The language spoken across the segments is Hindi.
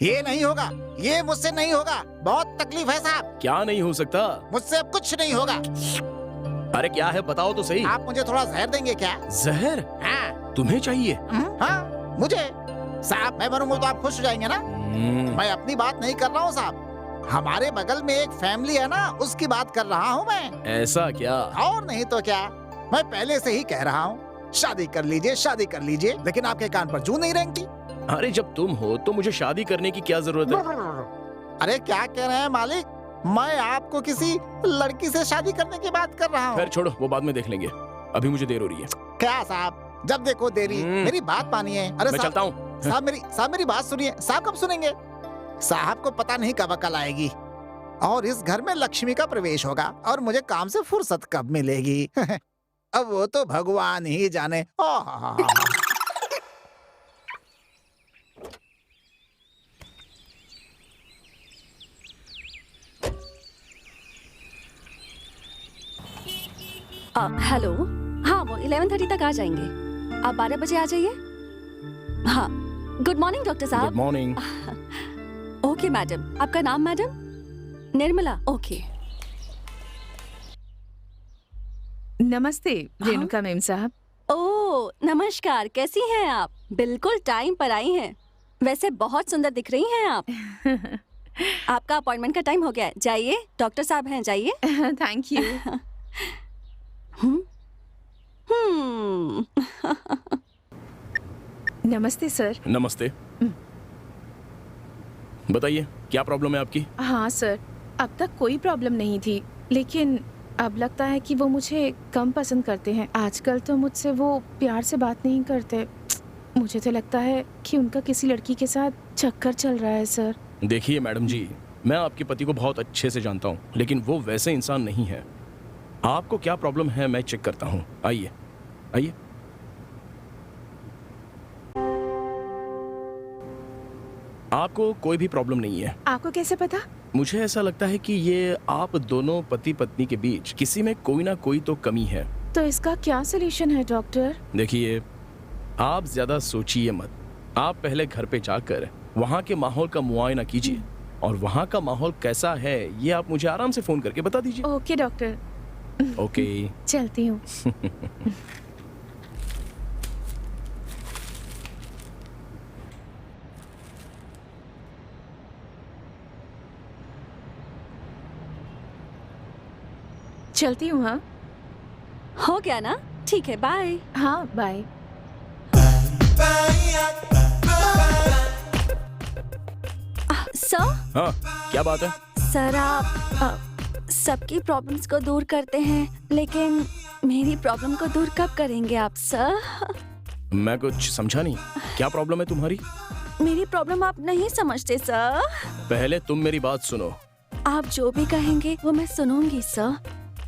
ये नहीं होगा, ये मुझसे नहीं होगा। बहुत तकलीफ है साहब। क्या नहीं हो सकता? मुझसे अब कुछ नहीं होगा। अरे क्या है बताओ तो सही। आप मुझे थोड़ा जहर देंगे क्या? जहर? हाँ। तुम्हें चाहिए? हाँ, मुझे। साहब मैं मरूंगा तो आप खुश हो जाएंगे ना? मैं अपनी बात नहीं कर रहा हूँ साहब, हमारे बगल में एक फैमिली है ना, उसकी बात कर रहा हूँ मैं। ऐसा क्या? और नहीं तो क्या, मैं पहले से ही कह रहा हूँ शादी कर लीजिए, शादी कर लीजिए, लेकिन आपके कान पर जूं नहीं रेंगती। अरे जब तुम हो तो मुझे शादी करने की क्या जरूरत है? अरे क्या कह रहे हैं मालिक, मैं आपको किसी लड़की से शादी करने की बात कर रहा हूँ। खैर छोड़ो, वो बाद में देख लेंगे, अभी मुझे देर हो रही है। क्या साहब, जब देखो देरी। मेरी बात मानिए। अरे मैं चलता हूँ। साहब मेरी बात सुनिए। साहब कब सुनेंगे? साहब को पता नहीं कब अकल आएगी और इस घर में लक्ष्मी का प्रवेश होगा और मुझे काम से फुर्सत कब मिलेगी। अब वो तो भगवान ही जाने। हेलो। हाँ, वो 11:30 तक आ जाएंगे। आप 12 बजे आ जाइए। हाँ, गुड मॉर्निंग डॉक्टर साहब। Good morning. ओके मैडम, आपका नाम मैडम? निर्मला। ओके। नमस्ते रेणुका मैम साहब। ओह नमस्कार, कैसी हैं आप? बिल्कुल टाइम पर आई हैं। वैसे बहुत सुंदर दिख रही हैं आप। आपका अपॉइंटमेंट का टाइम हो गया है, जाइए। डॉक्टर साहब हैं, जाइए। Thank you. नमस्ते सर। नमस्ते। बताइए क्या प्रॉब्लम है आपकी? हाँ सर, अब तक कोई प्रॉब्लम नहीं थी, लेकिन अब लगता है कि वो मुझे कम पसंद करते हैं। आजकल तो मुझसे वो प्यार से बात नहीं करते। मुझे तो लगता है कि उनका किसी लड़की के साथ चक्कर चल रहा है सर। देखिए मैडम जी, मैं आपके पति को बहुत अच्छे से जानता हूँ, लेकिन वो वैसे इंसान नहीं है। आपको क्या प्रॉब्लम है मैं चेक करता हूँ। आइए आइए। आपको कोई भी प्रॉब्लम नहीं है। आपको कैसे पता? मुझे ऐसा लगता है कि ये आप दोनों पति पत्नी के बीच किसी में कोई ना कोई तो कमी है। तो इसका क्या सलूशन है डॉक्टर? देखिए, आप ज्यादा सोचिए मत। आप पहले घर पे जाकर वहाँ के माहौल का मुआयना कीजिए और वहाँ का माहौल कैसा है ये आप मुझे आराम से फोन करके बता दीजिए। Okay doctor. ओके। चलती हूँ। चलती हूँ। हाँ हो गया ना? ठीक है, बाय। हाँ बाय। सर? हाँ, क्या बात है? सर आप सबकी प्रॉब्लम्स को दूर करते हैं, लेकिन मेरी प्रॉब्लम को दूर कब करेंगे आप सर? मैं कुछ समझा नहीं। क्या प्रॉब्लम है तुम्हारी? मेरी प्रॉब्लम आप नहीं समझते सर। पहले तुम मेरी बात सुनो। आप जो भी कहेंगे वो मैं सुनूंगी सर,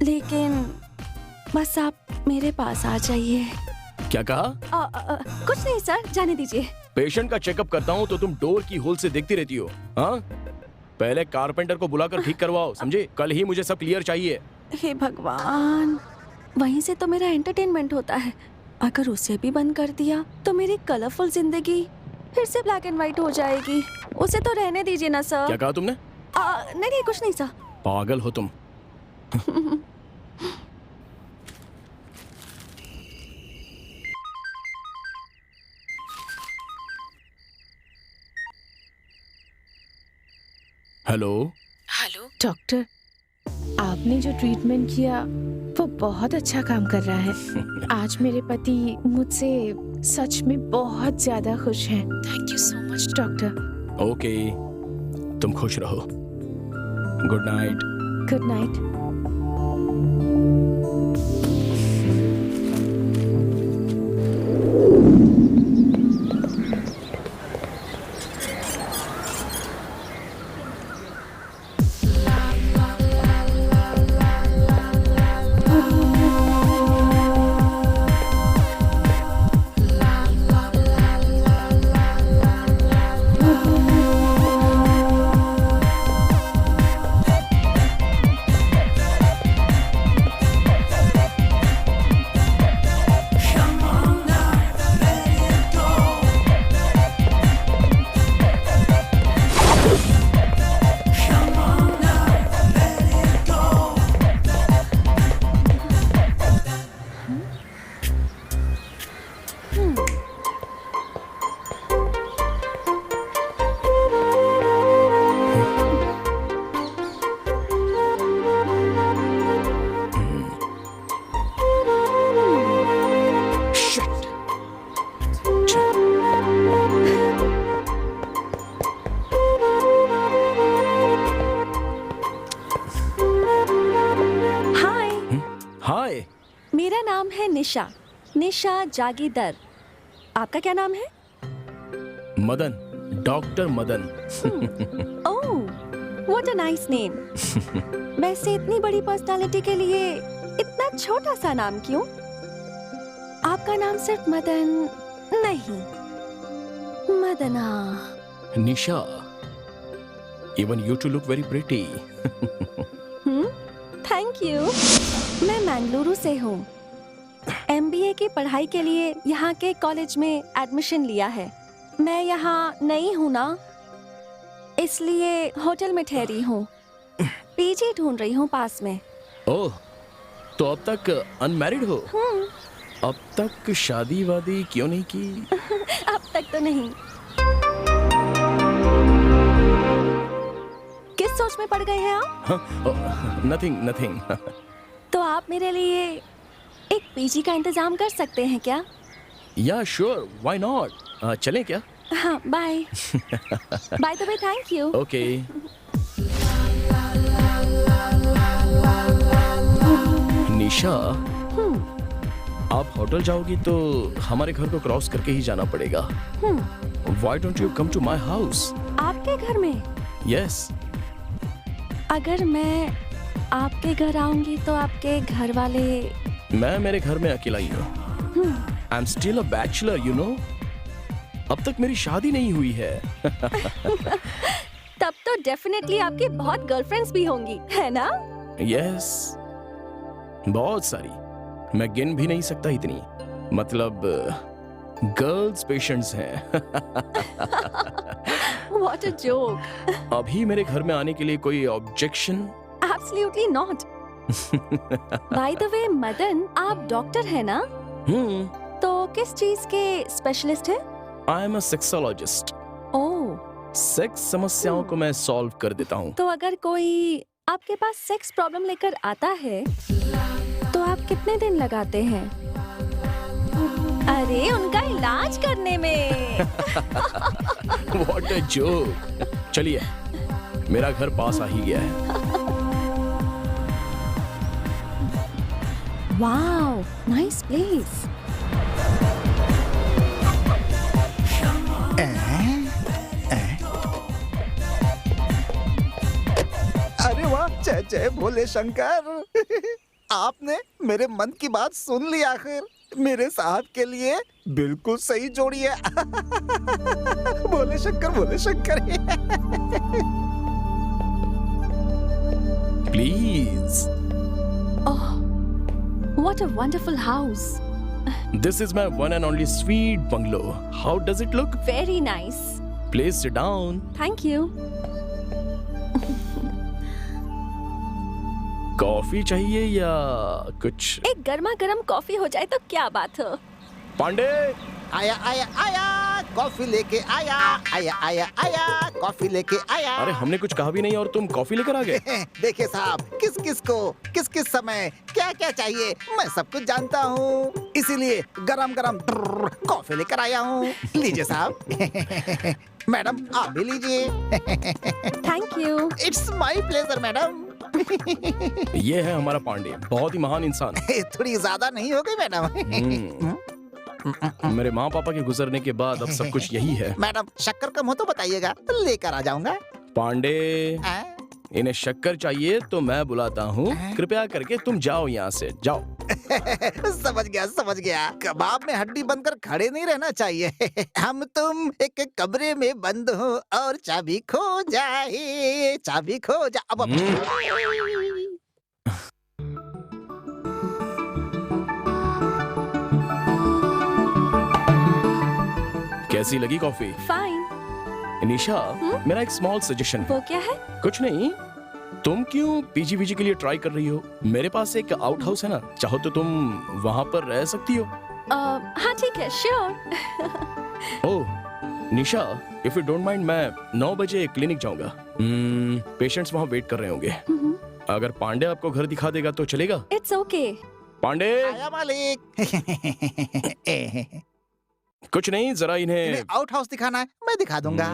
लेकिन बस आप मेरे पास आ जाइए। क्या कहा? कुछ नहीं सर, जाने दीजिए। पेशेंट का चेकअप करता हूँ तो तुम डोर की होल से देखती रहती हो। हाँ, पहले कारपेंटर को बुलाकर ठीक करवाओ, समझे? कल ही मुझे सब क्लियर चाहिए। हे भगवान, वहीं से तो मेरा एंटरटेनमेंट होता है। अगर उसे भी बंद कर दिया तो मेरी कलरफुल जिंदगी फिर से ब्लैक एंड व्हाइट हो जाएगी। उसे तो रहने दीजिए ना सर। क्या कहा तुमने? नहीं कुछ नहीं सर। पागल हो तुम। हेलो। हेलो डॉक्टर, आपने जो ट्रीटमेंट किया वो बहुत अच्छा काम कर रहा है। आज मेरे पति मुझसे सच में बहुत ज्यादा खुश हैं। Thank you so much doctor. Okay, तुम खुश रहो। Good night. Good night. Nisha, Nisha Jagirdar. आपका क्या नाम है? Madan, doctor Madan. Oh, what a nice name. वैसे इतनी बड़ी पर्सनालिटी के लिए इतना छोटा सा नाम क्यों? आपका नाम सिर्फ मदन नहीं, मदना। निशा, even you two look very pretty. Thank you. मैं मंगलुरु से हूँ। MBA की पढ़ाई के लिए यहाँ के कॉलेज में एडमिशन लिया है। मैं यहाँ नई हूँ ना, इसलिए होटल में ठहरी हूँ। पीजी ढूंढ रही हूँ पास में। ओह, तो अब तक अनमैरिड हो? अब तक शादी वादी क्यों नहीं की? अब तक तो नहीं। किस सोच में पड़ गए हैं आप? Nothing nothing. तो आप मेरे लिए एक पीजी का इंतजाम कर सकते हैं क्या? या श्योर, व्हाई नॉट। चलें क्या? हाँ, bye. By the way, thank you. Okay. Nisha, आप होटल जाओगी तो हमारे घर को क्रॉस करके ही जाना पड़ेगा। Why don't you come to my house? आपके घर में? यस। अगर मैं आपके घर आऊंगी तो आपके घर वाले? मैं मेरे घर में अकेला ही हूँ। I am still a bachelor, you know. अब तक मेरी शादी नहीं हुई है। तब तो डेफिनेटली आपकी बहुत गर्लफ्रेंड्स भी होंगी, है ना? यस, बहुत सारी। मैं गिन भी नहीं सकता इतनी। मतलब गर्ल्स पेशेंट्स हैं। What a joke. अभी मेरे घर में आने के लिए कोई objection? Absolutely not. By the way, Madan, आप डॉक्टर है ना? तो किस चीज के स्पेशलिस्ट हैं? I am a sexologist. Oh. Sex समस्याओं को मैं सॉल्व कर देता हूँ। तो अगर कोई आपके पास सेक्स प्रॉब्लम लेकर आता है तो आप कितने दिन लगाते हैं? अरे, उनका इलाज करने में। What a joke. चलिए, मेरा घर पास आ ही गया है। Wow, nice place. अरे वाह, जय जय भोले शंकर। आपने मेरे मन की बात सुन ली आखिर। मेरे साहब के लिए बिल्कुल सही जोड़ी है। Bhole Shankar, Bhole Shankar. Please. Oh, what a wonderful house. This is my one and only sweet bungalow. How does it look? Very nice. Please sit down. Thank you. Coffee चाहिए या कुछ? एक गर्मा गर्म कॉफी हो जाए तो क्या बात हो। पांडे, आया आया आया, कॉफी लेके आया। आया आया आया, कॉफी लेके आया। अरे हमने कुछ कहा भी नहीं और तुम कॉफी लेकर आ गए। देखिए साहब, किस किस को किस किस समय क्या क्या चाहिए मैं सब कुछ जानता हूँ, इसीलिए गरम गरम कॉफी लेकर आया हूँ। लीजिए साहब। मैडम आप भी लीजिए। Thank you. It's my pleasure madam. ये है हमारा पांडे, बहुत ही महान इंसान। थोड़ी ज्यादा नहीं हो गई मैडम? मेरे माँ पापा के गुजरने के बाद अब सब कुछ यही है। मैडम शक्कर कम हो तो बताइएगा, लेकर आ जाऊंगा। पांडे, आ? इन्हें शक्कर चाहिए तो मैं बुलाता हूँ। कृपया करके तुम जाओ यहाँ से, जाओ। समझ गया समझ गया। कबाब में हड्डी बनकर खड़े नहीं रहना चाहिए। हम तुम एक कमरे में बंद हो और चाबी खो जाए, चाबी खो जा। अब कैसी लगी कॉफी? फाइन। निशा, मेरा एक स्मॉल सजेशन है। वो क्या है? कुछ नहीं, तुम क्यों पीजी के लिए ट्राई कर रही हो? मेरे पास एक आउट हाउस है ना, चाहो तो तुम वहाँ पर रह सकती हो। हाँ ठीक है, sure. Oh Nisha, if you don't mind, मैं 9 बजे क्लिनिक जाऊंगा। पेशेंट्स वहाँ वेट कर रहे होंगे। अगर पांडे आपको घर दिखा देगा तो चलेगा? It's okay. पांडे, आया मालिक। कुछ नहीं, जरा इन्हें आउट हाउस दिखाना है, मैं दिखा दूंगा।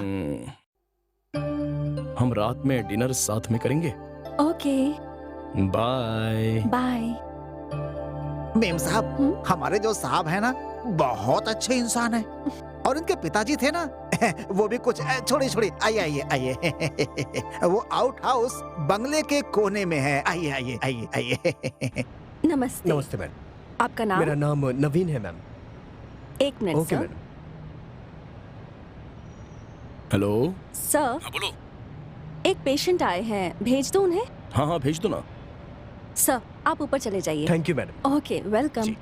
हम रात में डिनर साथ में करेंगे। Okay, bye. बाय। मेम साहब, हमारे जो साहब है ना, बहुत अच्छे इंसान है। और इनके पिताजी थे ना, वो भी कुछ छोड़िए छोड़िए, आइए आइए आइए। वो आउट हाउस बंगले के कोने में है। आइए आइए आइए आइए। नमस्ते। नमस्ते मैम। आपका नाम? मेरा नाम नवीन है मैम। एक minute okay sir. Ma'am. Hello. Sir, हाँ बोलो। एक पेशेंट आए हैं, भेज दो उन्हें? हाँ हाँ भेज दो ना। सर, आप ऊपर चले जाइए। Thank you madam. Okay, welcome. जी।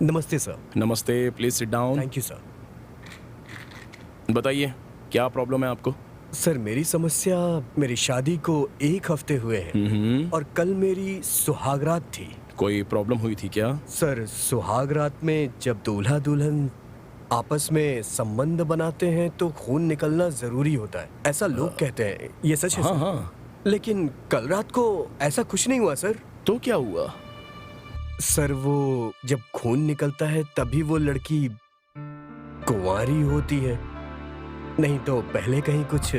नमस्ते सर। नमस्ते, please sit down. Thank you sir. बताइए क्या प्रॉब्लम है आपको? सर मेरी समस्या, मेरी शादी को 1 हफ्ते हुए हैं और कल मेरी सुहागरात थी। कोई प्रॉब्लम हुई थी क्या? सर सुहागरात में जब दूल्हा दुल्हन आपस में संबंध बनाते हैं तो खून निकलना जरूरी होता है, ऐसा लोग कहते हैं। ये सच है हाँ सर? हाँ। लेकिन कल रात को ऐसा कुछ नहीं हुआ सर। तो क्या हुआ? सर वो जब खून निकलता है तभी वो लड़की कुंवारी होती है, नहीं तो पहले कहीं कुछ।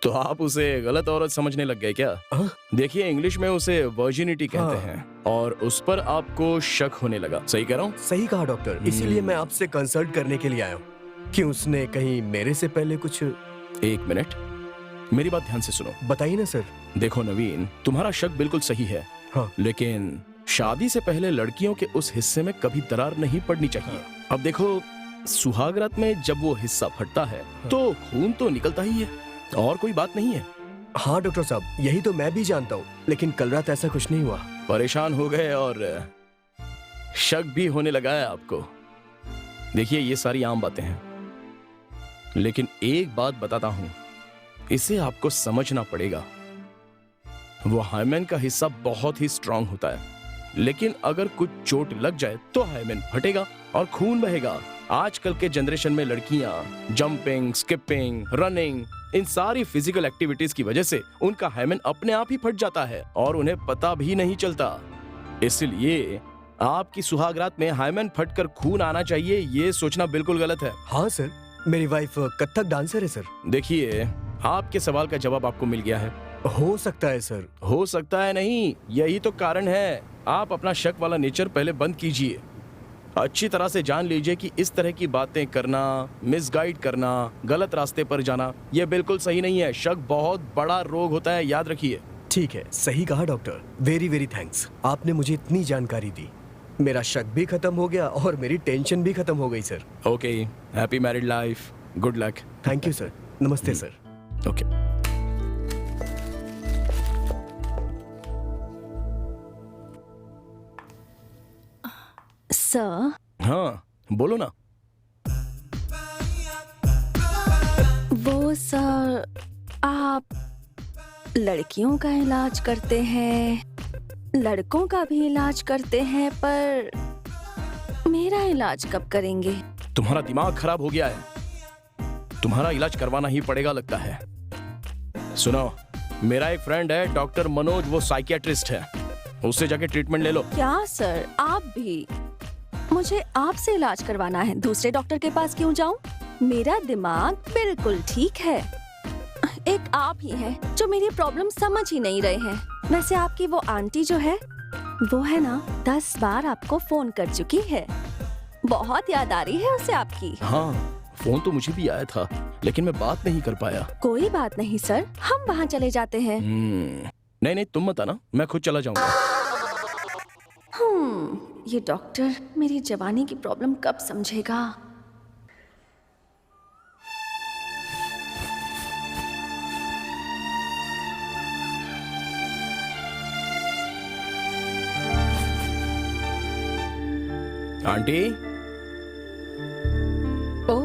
तो आप उसे गलत औरत समझने लग गए क्या? हाँ? देखिए इंग्लिश में उसे वर्जिनिटी कहते हाँ। हैं और उस पर आपको शक होने लगा। सही कह रहा हूँ? सही कहा डॉक्टर, इसीलिए मैं आपसे कंसल्ट करने के लिए आया हूँ कि उसने कहीं मेरे से पहले कुछ। 1 मिनट, मेरी बात ध्यान से सुनो। बताइए ना सर। देखो नवीन, तुम्हारा शक बिल्कुल सही है। हाँ। लेकिन शादी से पहले लड़कियों के उस हिस्से में कभी दरार नहीं पड़नी चाहिए। अब देखो, सुहागरात में जब वो हिस्सा फटता है तो खून तो निकलता ही है और कोई बात नहीं है। हाँ डॉक्टर साहब, यही तो मैं भी जानता हूँ, लेकिन कल रात ऐसा कुछ नहीं हुआ। परेशान हो गए और शक भी होने लगा है आपको। देखिए ये सारी आम बातें हैं, लेकिन एक बात बताता हूं, इसे आपको समझना पड़ेगा। वो हाइमेन का हिस्सा बहुत ही स्ट्रांग होता है, लेकिन अगर कुछ चोट लग जाए तो हाइमेन फटेगा और खून बहेगा। आजकल के जनरेशन में लड़कियां जंपिंग, स्किपिंग, रनिंग, इन सारी फिजिकल एक्टिविटीज की वजह से उनका हाइमेन अपने आप ही फट जाता है और उन्हें पता भी नहीं चलता। इसलिए आपकी सुहागरात में हाइमेन फटकर खून आना चाहिए, ये सोचना बिल्कुल गलत है। हाँ सर, मेरी वाइफ कथक डांसर है सर। देखिए, आपके सवाल का जवाब आपको मिल गया है। हो सकता है सर। हो सकता है नहीं, यही तो कारण है। आप अपना शक वाला नेचर पहले बंद कीजिए। अच्छी तरह से जान लीजिए कि इस तरह की बातें करना, मिसगाइड करना, गलत रास्ते पर जाना, यह बिल्कुल सही नहीं है। शक बहुत बड़ा रोग होता है, याद रखिए। ठीक है, सही कहा डॉक्टर। वेरी वेरी थैंक्स, आपने मुझे इतनी जानकारी दी। मेरा शक भी खत्म हो गया और मेरी टेंशन भी खत्म हो गई sir. Okay, happy married life, good luck. Thank you sir. नमस्ते सर। ओके। सर, हाँ बोलो ना। वो सर, आप लड़कियों का इलाज करते हैं, लड़कों का भी इलाज करते हैं, पर मेरा इलाज कब करेंगे? तुम्हारा दिमाग खराब हो गया है, तुम्हारा इलाज करवाना ही पड़ेगा लगता है। सुनो, मेरा एक फ्रेंड है डॉक्टर मनोज, वो साइकियाट्रिस्ट है, उससे जाके ट्रीटमेंट ले लो। क्या सर, आप भी? मुझे आपसे इलाज करवाना है, दूसरे डॉक्टर के पास क्यों जाऊं? मेरा दिमाग बिल्कुल ठीक है। एक आप ही हैं जो मेरी प्रॉब्लम समझ ही नहीं रहे हैं। वैसे आपकी वो आंटी जो है, वो है ना, 10 बार आपको फोन कर चुकी है। बहुत याद आ रही है उसे आपकी। हाँ, फोन तो मुझे भी आया था, लेकिन मैं बात नहीं कर पाया। कोई बात नहीं सर, हम वहाँ चले जाते हैं। नहीं नहीं, तुम मत आना, मैं खुद चला जाऊंगा। ये डॉक्टर मेरी जवानी की प्रॉब्लम कब समझेगा? आंटी। ओ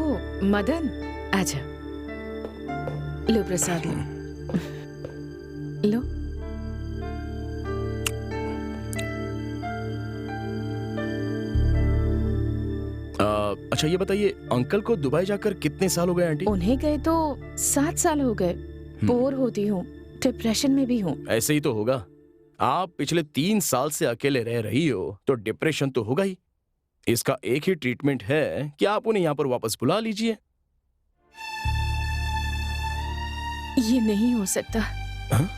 मदन, आजा, लो प्रसाद लो। लो। अच्छा ये बताइए, अंकल को दुबई जाकर कितने साल हो गए आंटी? उन्हें गए तो 7 साल हो गए। बोर होती हूँ, डिप्रेशन में भी हूँ। ऐसे ही तो होगा। आप पिछले 3 साल से अकेले रह रही हो तो डिप्रेशन तो होगा ही। इसका एक ही ट्रीटमेंट है कि आप उन्हें यहाँ पर वापस बुला लीजिए। ये नहीं हो सकता। हाँ?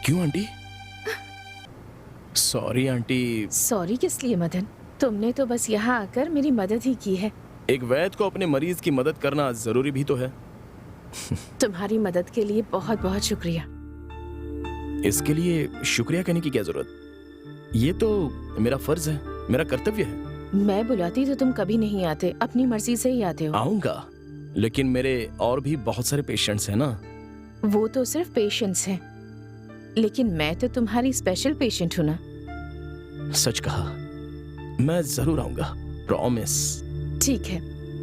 क्यों आंटी? Sorry aunty. सॉरी किस लिए मदन? तुमने तो बस यहाँ आकर मेरी मदद ही की है। एक वैद्य को अपने मरीज की मदद करना जरूरी भी तो है। तुम्हारी मदद के लिए बहुत बहुत शुक्रिया। इसके लिए शुक्रिया कहने की क्या जरूरत? ये तो मेरा फर्ज है, मेरा कर्तव्य है। मैं बुलाती तो तुम कभी नहीं आते, अपनी मर्जी से ही आते हो। आऊंगा, लेकिन मेरे और भी बहुत सारे पेशेंट्स हैं ना। वो तो सिर्फ पेशेंट्स हैं, लेकिन मैं तो तुम्हारी स्पेशल पेशेंट हूँ ना। सच कहा, मैं जरूर आऊंगा, प्रॉमिस। ठीक है,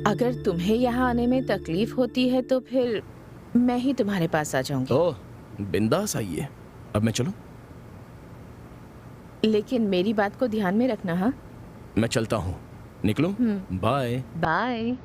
अगर तुम्हें यहाँ आने में तकलीफ होती है तो फिर मैं ही तुम्हारे पास आ जाऊंगी। ओह, बिंदास आइए। अब मैं चलूं? लेकिन मेरी बात को ध्यान में रखना। हाँ, मैं चलता हूँ। निकलूं? बाय। बाय।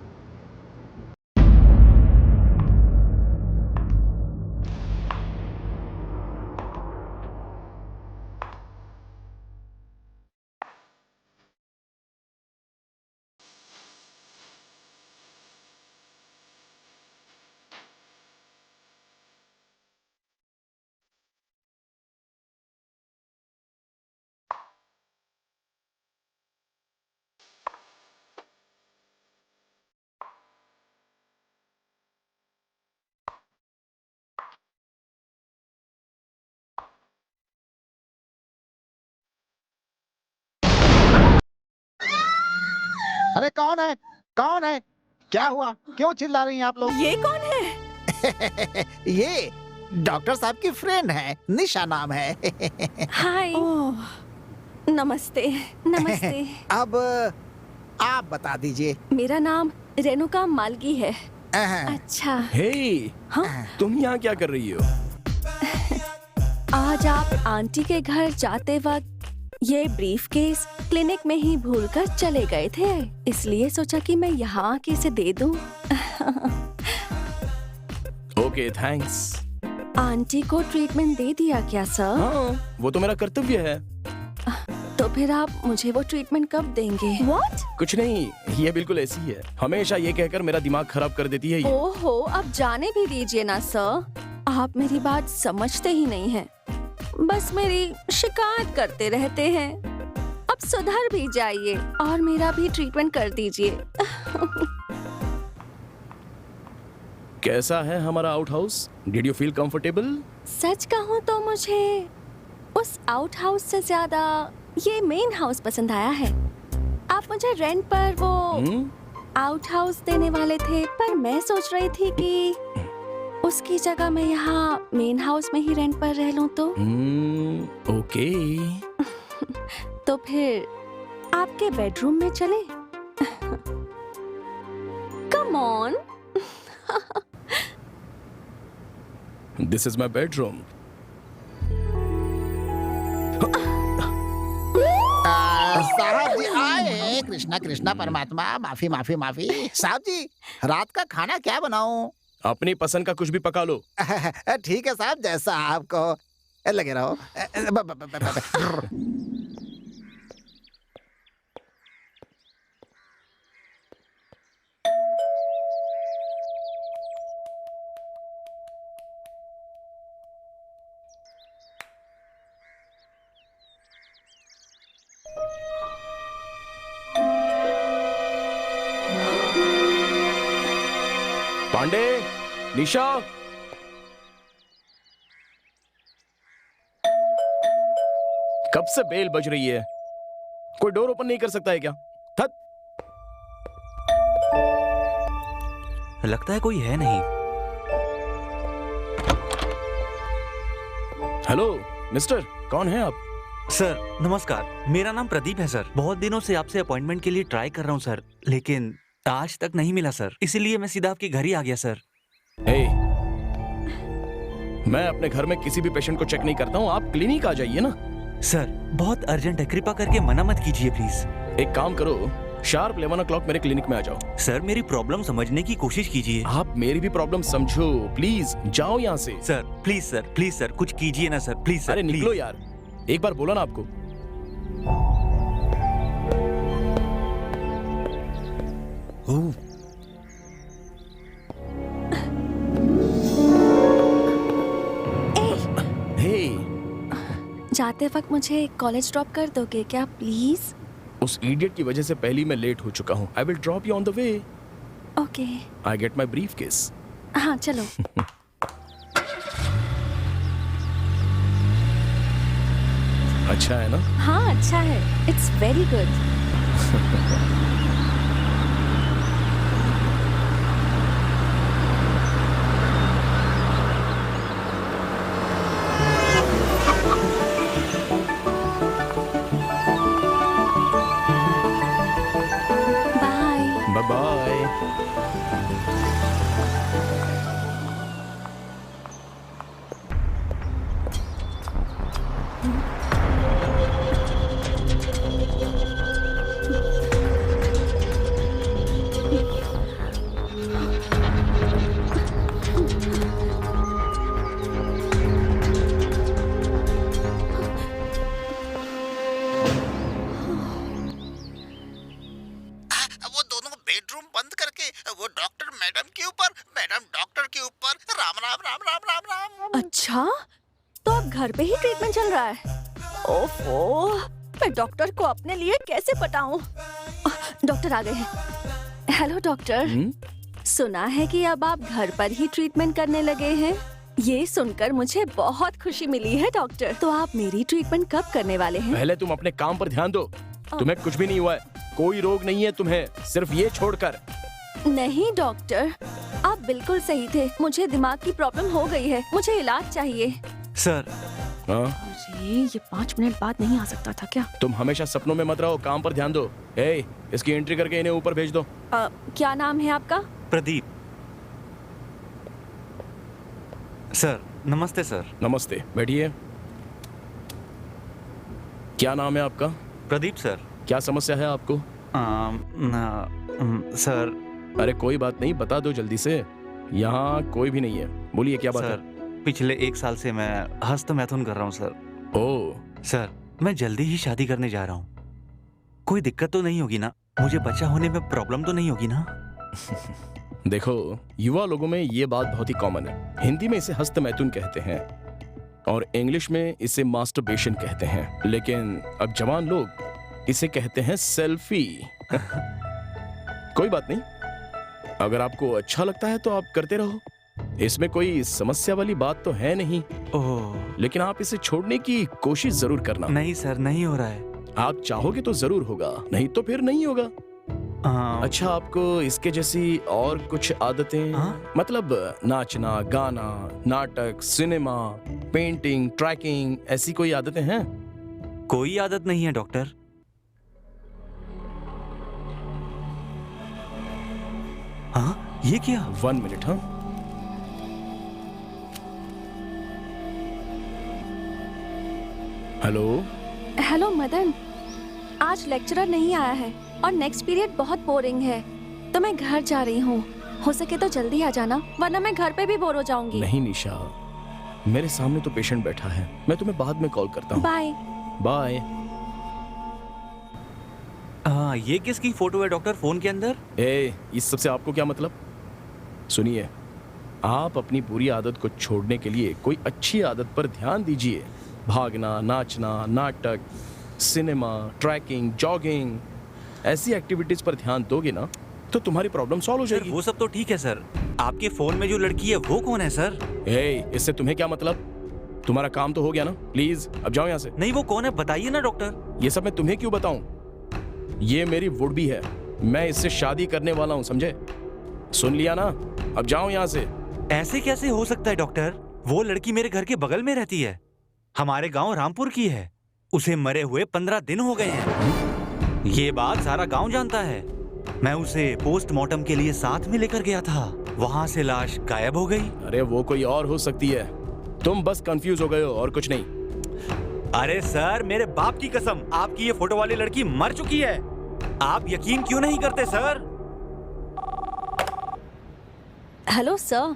अरे कौन है? कौन है? क्या हुआ? क्यों चिल्ला रही हैं आप लोग? ये कौन है? ये डॉक्टर साहब की फ्रेंड है, निशा नाम है। हाय। ओह, नमस्ते। नमस्ते। अब आप बता दीजिए। मेरा नाम रेणुका मालगी है। अहं, अच्छा, हे, हाँ? तुम यहाँ क्या कर रही हो? आज आप आंटी के घर जाते वक्त ये ब्रीफ केस क्लिनिक में ही भूलकर चले गए थे, इसलिए सोचा कि मैं यहाँ आके इसे दे दूं। Okay, thanks. आंटी को ट्रीटमेंट दे दिया क्या सर? हाँ, वो तो मेरा कर्तव्य है। तो फिर आप मुझे वो ट्रीटमेंट कब देंगे? What? कुछ नहीं, ये बिल्कुल ऐसी ही है। हमेशा ये कहकर मेरा दिमाग खराब कर देती है ये। ओहो, अब जाने भी दीजिए ना सर। आप मेरी बात समझते ही नहीं हैं। बस मेरी शिकायत करते रहते हैं। अब सुधर भी जाइए और मेरा भी ट्रीटमेंट कर दीजिए। कैसा है हमारा out house? Did you feel comfortable? सच कहूँ तो मुझे उस आउट हाउस से ज्यादा ये मेन हाउस पसंद आया है। आप मुझे रेंट पर वो आउट हाउस देने वाले थे, पर मैं सोच रही थी कि उसकी जगह मैं यहाँ मेन हाउस में ही रेंट पर रह लूं तो। ओके। तो फिर आपके बेडरूम में चले? Come on. This is my bedroom. साहब जी आए। कृष्णा कृष्णा परमात्मा, माफी माफी माफी। साहब जी, रात का खाना क्या बनाऊं? अपनी पसंद का कुछ भी पका लो। ठीक है साहब, जैसा आपको लगे रहो। पांडे, निशा, कब से बेल बज रही है? कोई डोर ओपन नहीं कर सकता है क्या? थक। लगता है कोई है नहीं। हेलो मिस्टर, कौन है आप? सर नमस्कार, मेरा नाम प्रदीप है सर। बहुत दिनों से आपसे अपॉइंटमेंट के लिए ट्राई कर रहा हूँ सर, लेकिन आज तक नहीं मिला सर, इसीलिए मैं सीधा आपके घर ही आ गया सर। हे, मैं अपने घर में किसी भी पेशेंट को चेक नहीं करता हूँ। आप क्लिनिक आ जाइए ना। सर बहुत अर्जेंट है, कृपा करके मना मत कीजिए प्लीज। एक काम करो, शार्प 11 o'clock मेरे क्लिनिक में आ जाओ। सर मेरी प्रॉब्लम समझने की कोशिश कीजिए। आप मेरी भी प्रॉब्लम समझो, प्लीज जाओ यहाँ से। सर प्लीज सर कुछ कीजिए ना सर, प्लीज सर। अरे निकलो यार, एक बार बोला ना आपको। हे, जाते वक्त मुझे कॉलेज ड्रॉप कर दोगे क्या प्लीज? उस इडियट की वजह से पहले ही मैं लेट हो चुका हूँ। I will drop you on the way. Okay. I get my briefcase. हाँ चलो। अच्छा है ना? हाँ अच्छा है, it's very good. Bye. Bye bye. वो दोनों बेडरूम बंद करके वो डॉक्टर मैडम के ऊपर, मैडम डॉक्टर के ऊपर, राम राम राम राम राम राम। अच्छा, तो अब घर पे ही ट्रीटमेंट चल रहा है? ओफो, मैं डॉक्टर को अपने लिए कैसे पटाऊं? डॉक्टर आ गए हैं। हेलो डॉक्टर, सुना है कि अब आप घर पर ही ट्रीटमेंट करने लगे हैं। ये सुनकर मुझे बहुत खुशी मिली है डॉक्टर। तो आप मेरी ट्रीटमेंट कब करने वाले हैं? पहले तुम अपने काम पर ध्यान दो। तुम्हें कुछ भी नहीं हुआ है, कोई रोग नहीं है तुम्हें, सिर्फ ये छोड़कर। नहीं डॉक्टर, आप बिल्कुल सही थे। मुझे दिमाग की प्रॉब्लम हो गई है, मुझे इलाज चाहिए। सर, हाँ? अरे ये 5 मिनट बाद नहीं आ सकता था क्या? तुम हमेशा सपनों में मत रहो, काम पर ध्यान दो। ए, इसकी एंट्री करके इन्हें ऊपर भेज दो। क्या नाम है आपका? प्रदीप। सर, नमस्ते सर। नमस्ते, बैठिए। क्या नाम है आपका? प्रदीप सर। क्या समस्या है आपको? सर, अरे कोई बात नहीं, बता दो जल्दी से। यहाँ कोई भी नहीं है, बोलिए क्या बात सर, पिछले 1 साल से मैं हस्तमैथुन कर रहा हूँ सर। है? ओह, सर, मैं जल्दी ही शादी करने जा रहा हूँ। कोई दिक्कत तो नहीं होगी ना? मुझे बच्चा होने में प्रॉब्लम तो नहीं होगी ना? देखो, युवा लोगों में ये बात बहुत ही कॉमन है। हिंदी में इसे हस्तमैथुन कहते हैं और इंग्लिश में इसे मास्टरबेशन कहते हैं, लेकिन अब जवान लोग इसे कहते हैं सेल्फी। कोई बात नहीं, अगर आपको अच्छा लगता है तो आप करते रहो, इसमें कोई समस्या वाली बात तो है नहीं। ओह, लेकिन आप इसे छोड़ने की कोशिश जरूर करना। नहीं सर, नहीं हो रहा है। आप चाहोगे तो जरूर होगा, नहीं तो फिर नहीं होगा। अच्छा, आपको इसके जैसी और कुछ आदतें, हाँ? मतलब नाचना, गाना, नाटक, सिनेमा, पेंटिंग, ट्रैकिंग, ऐसी कोई आदतें हैं? कोई आदत नहीं है डॉक्टर। हाँ, ये क्या? 1 मिनट। हाँ, हेलो। हेलो मदन, आज लेक्चरर नहीं आया है और नेक्स्ट पीरियड बहुत बोरिंग है, तो मैं घर जा रही हूँ। हो सके तो जल्दी आ जाना, वरना मैं घर पे भी बोर हो जाऊंगी। नहीं निशा, मेरे सामने तो पेशेंट बैठा है, मैं तुम्हें बाद में कॉल करता हूँ। बाय। बाय। ये किसकी फोटो है डॉक्टर फोन के अंदर? इस सबसे आपको क्या मतलब? सुनिए, आप अपनी बुरी आदत को छोड़ने के लिए कोई अच्छी आदत पर ध्यान दीजिए। भागना, नाचना, नाटक, सिनेमा, ट्रैकिंग, जॉगिंग, ऐसी एक्टिविटीज पर ध्यान दोगे ना तो तुम्हारी प्रॉब्लम सॉल्व हो सर, जाएगी। वो सब तो ठीक है सर। आपके फोन में जो लड़की है वो कौन है सर? इससे तुम्हें क्या मतलब? तुम्हारा काम तो हो गया ना, प्लीज अब जाओ यहाँ से। नहीं, वो कौन है बताइए ना डॉक्टर। ये सब मैं तुम्हें क्यों बताऊं? ये मेरी वुड भी है, मैं इससे शादी करने वाला हूँ, समझे? सुन लिया ना, अब जाओ यहाँ से। ऐसे कैसे हो सकता है डॉक्टर? वो लड़की मेरे घर के बगल में रहती है, हमारे गांव रामपुर की है। उसे मरे हुए 15 दिन हो गए हैं। ये बात सारा गांव जानता है। मैं उसे पोस्टमार्टम के लिए साथ में लेकर गया था, वहां से लाश गायब हो गई। अरे वो कोई और हो सकती है, तुम बस कंफ्यूज हो गए हो और कुछ नहीं। अरे सर, मेरे बाप की कसम, आपकी ये फोटो वाली लड़की मर चुकी है। आप यकीन क्यों नहीं करते सर? हेलो सर,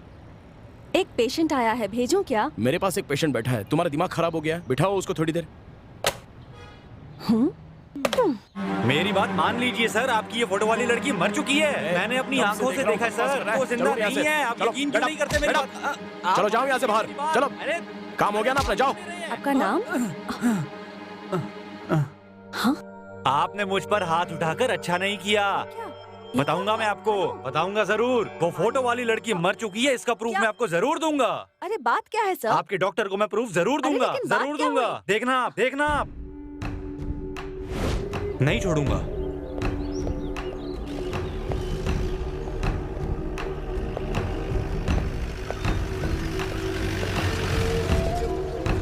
एक पेशेंट आया है, भेजूं क्या? मेरे पास एक पेशेंट बैठा है, तुम्हारा दिमाग खराब हो गया है, बिठाओ उसको थोड़ी देर। मेरी बात मान लीजिए सर, आपकी ये फोटो वाली लड़की मर चुकी है। मैंने अपनी आंखों से देखा है सर, वो जिंदा नहीं है। आप यकीन क्यों नहीं करते मेरी बात? चलो जाओ यहाँ से बाहर, चलो। अरे काम हो गया ना अपना, जाओ। आपका नाम? हाँ? आपने मुझ पर हाथ उठाकर अच्छा नहीं किया। क्या? बताऊंगा मैं आपको, बताऊंगा जरूर। वो फोटो वाली लड़की मर चुकी है, इसका प्रूफ क्या? मैं आपको जरूर दूंगा। अरे बात क्या है सर? आपके डॉक्टर को मैं प्रूफ जरूर अरे दूंगा, लेकिन बात जरूर क्या दूंगा। हुई? देखना आप, देखना आप। नहीं छोड़ूंगा।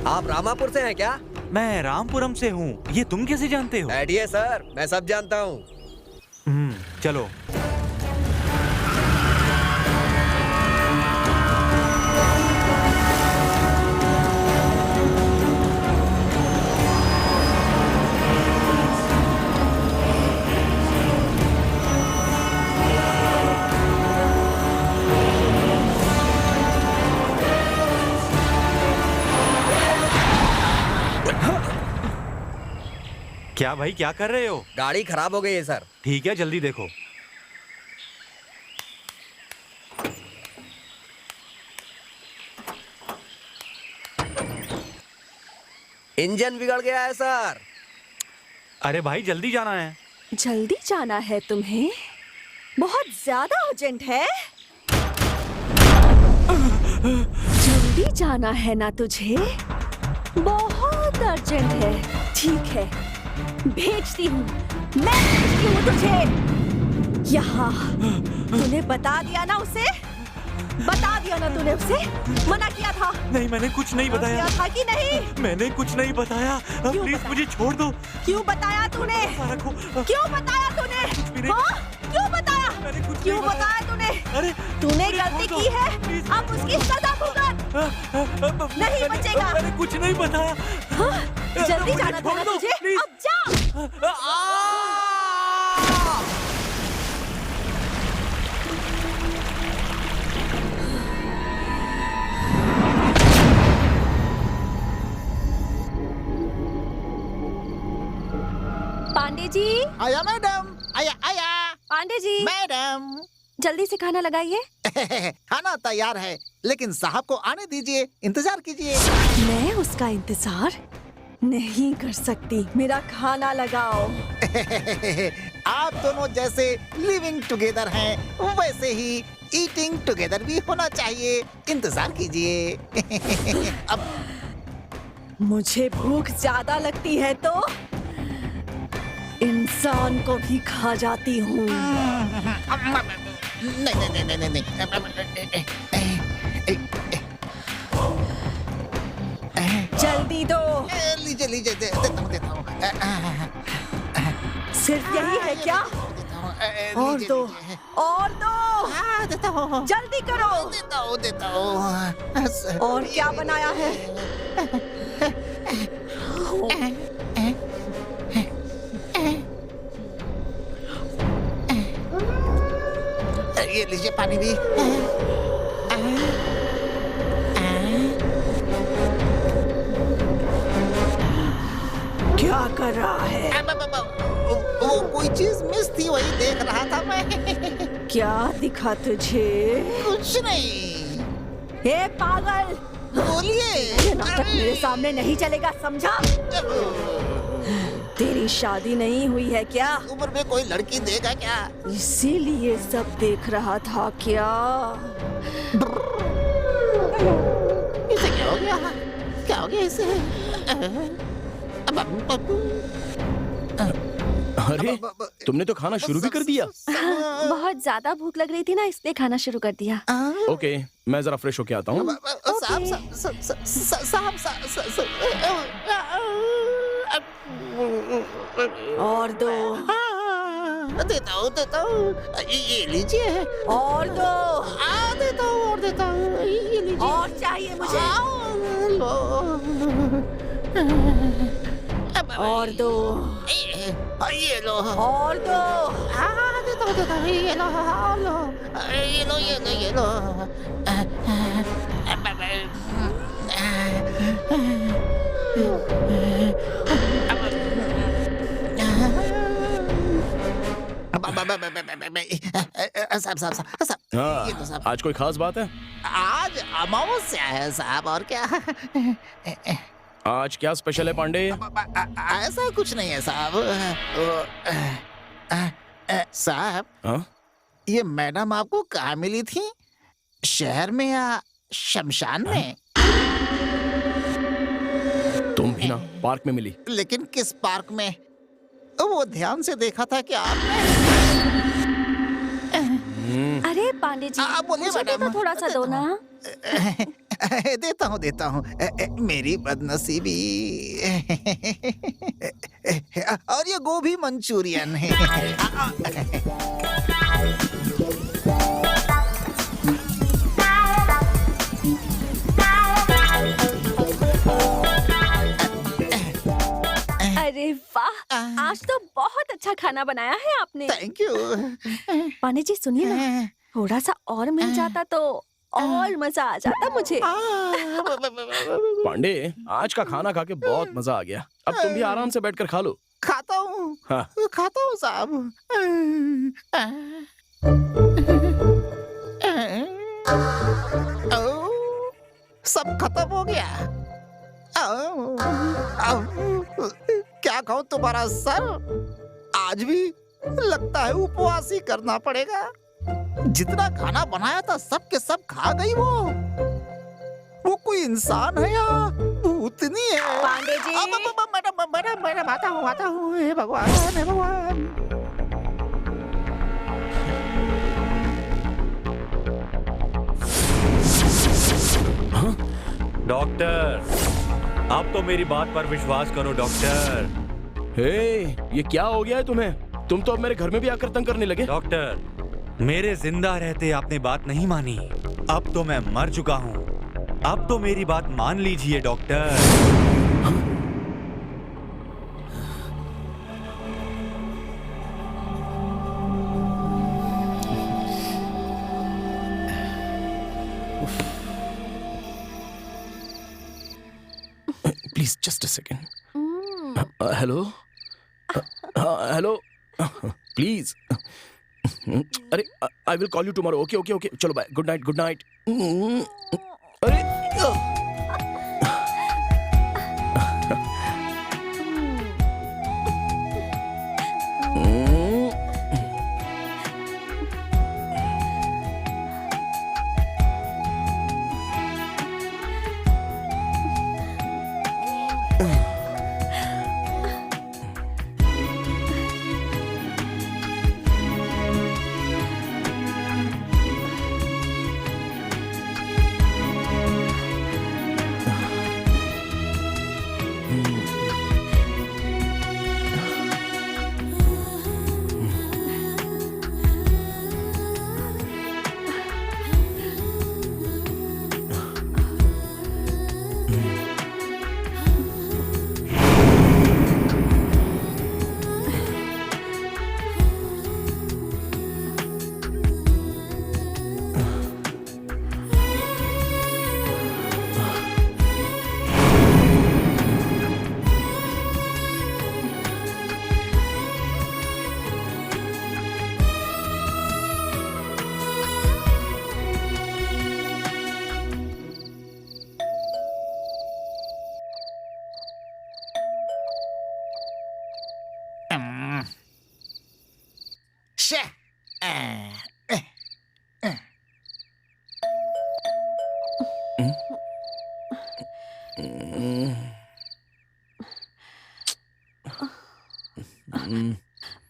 आप रामापुर से हैं क्या? मैं रामपुरम से हूँ, ये तुम कैसे जानते हो? बैठिए सर, मैं सब जानता हूँ। चलो। क्या भाई, क्या कर रहे हो? गाड़ी खराब हो गई है सर। ठीक है, जल्दी देखो। इंजन बिगड़ गया है सर। अरे भाई, जल्दी जाना है। जल्दी जाना है तुम्हें? बहुत ज्यादा अर्जेंट है? जल्दी जाना है ना तुझे? बहुत अर्जेंट है। ठीक है, भेजती हूँ, मैं भेजती हूँ तुझे यहाँ। तूने बता दिया ना उसे? बता दिया ना तूने उसे? मना किया था? नहीं, मैंने कुछ नहीं बताया। किया था कि नहीं? मैंने कुछ नहीं बताया। क्यों प्लीज बताया? मुझे छोड़ दो। क्यों बताया तूने? रखो। क्यों बताया तूने? भी नहीं। हाँ? क्यों बताया? मैंने कुछ क्यों नहीं बताया तूने? अरे तूने मुझे गलती छोड़ की दो। है, प्लीज। अब उसकी सजा भुगत। नहीं बचेगा। मैंने कुछ नहीं बताया। हाँ? जल्दी मुझे जाना था छोड़ ना दो, तुझे? प्लीज। अब जा। पांडे जी, आया मैडम, आया आया। पांडे जी, मैडम जल्दी से खाना लगाइए। खाना तैयार है, लेकिन साहब को आने दीजिए, इंतजार कीजिए। मैं उसका इंतजार नहीं कर सकती। मेरा खाना लगाओ। आप दोनों जैसे लिविंग टुगेदर हैं, वैसे ही ईटिंग टुगेदर भी होना चाहिए। इंतजार कीजिए। अब मुझे भूख ज्यादा लगती है तो इंसान को भी खा जाती हूँ। नहीं नहीं नहीं नहीं नहीं। जल्दी दो। लीजिए लीजिए, देता हूँ। सिर्फ यही है क्या? और लीजिए, दो, लीजिए। और दो। हाँ, देता हूँ। जल्दी करो। देता हूँ। और क्या बनाया है? ये लीजिए पानी भी। क्या कर रहा है? वो कोई चीज मिस थी, वही देख रहा था मैं। क्या दिखा तुझे? कुछ नहीं। हे पागल, बोलिए। ये नाटक मेरे सामने नहीं चलेगा, समझा? तेरी शादी नहीं हुई है क्या? उम्र में कोई लड़की देगा क्या? इसीलिए सब देख रहा था क्या? इसे क्या हो गया? क्या हो गया इसे? अरे तुमने तो खाना शुरू भी कर दिया। बहुत ज्यादा भूख लग रही थी ना, इसलिए खाना शुरू कर दिया। ओके, मैं जरा फ्रेश होके आता हूँ। और दो, देता हूँ। ये लीजिए। और दो, देता हूँ। ये लीजिए। और चाहिए मुझे। और दो, ये लो। और दो। देता हूँ। ये लो। ये लो। साहब साहब साहब साहब, हाँ, ये तो साहब आज कोई खास बात है? आज अमावस्या है साहब, और क्या? आज क्या स्पेशल है पांडे? ऐसा कुछ नहीं है साहब। साहब, हाँ? ये मैडम आपको कहाँ मिली थी? शहर में या शमशान में? तुम भी ना पार्क में मिली। लेकिन किस पार्क में? वो ध्यान से देखा था कि आपने। अरे पांडे जी, बोलिए मुझे भी मैडम। तो थोड़ा सा दो ना। देता हूँ। मेरी बदनसीबी। और ये गोभी मंचूरियन है। अरे वाह, आज तो बहुत अच्छा खाना बनाया है आपने। Thank you. पांडे जी सुनिए ना, थोड़ा सा और मिल जाता तो और मजा आ जाता मुझे। पांडे, आज का खाना खा के बहुत मजा आ गया। अब तुम भी आराम से बैठकर खा लो। खाता हूँ। हाँ। खाता हूँ साहब। सब खत्म हो गया। क्या कहूँ तुम्हारा सर, आज भी लगता है उपवास ही करना पड़ेगा। जितना खाना बनाया था सब के सब खा गई वो कोई इंसान है या भूतनी है? पांडे जी। मैडम आता हूँ। हे भगवान, हे भगवान। डॉक्टर, अब तो मेरी बात पर विश्वास करो डॉक्टर। हे, ये क्या हो गया है तुम्हें? तुम तो अब मेरे घर में भी आकर तंग करने लगे। डॉक्टर, मेरे जिंदा रहते आपने बात नहीं मानी। अब तो मैं मर चुका हूँ। अब तो मेरी बात मान लीजिए doctor. Please just a second. Hello, hello, please. अरे, I will call you tomorrow. Okay okay okay, चलो bye, good night, good night. अरे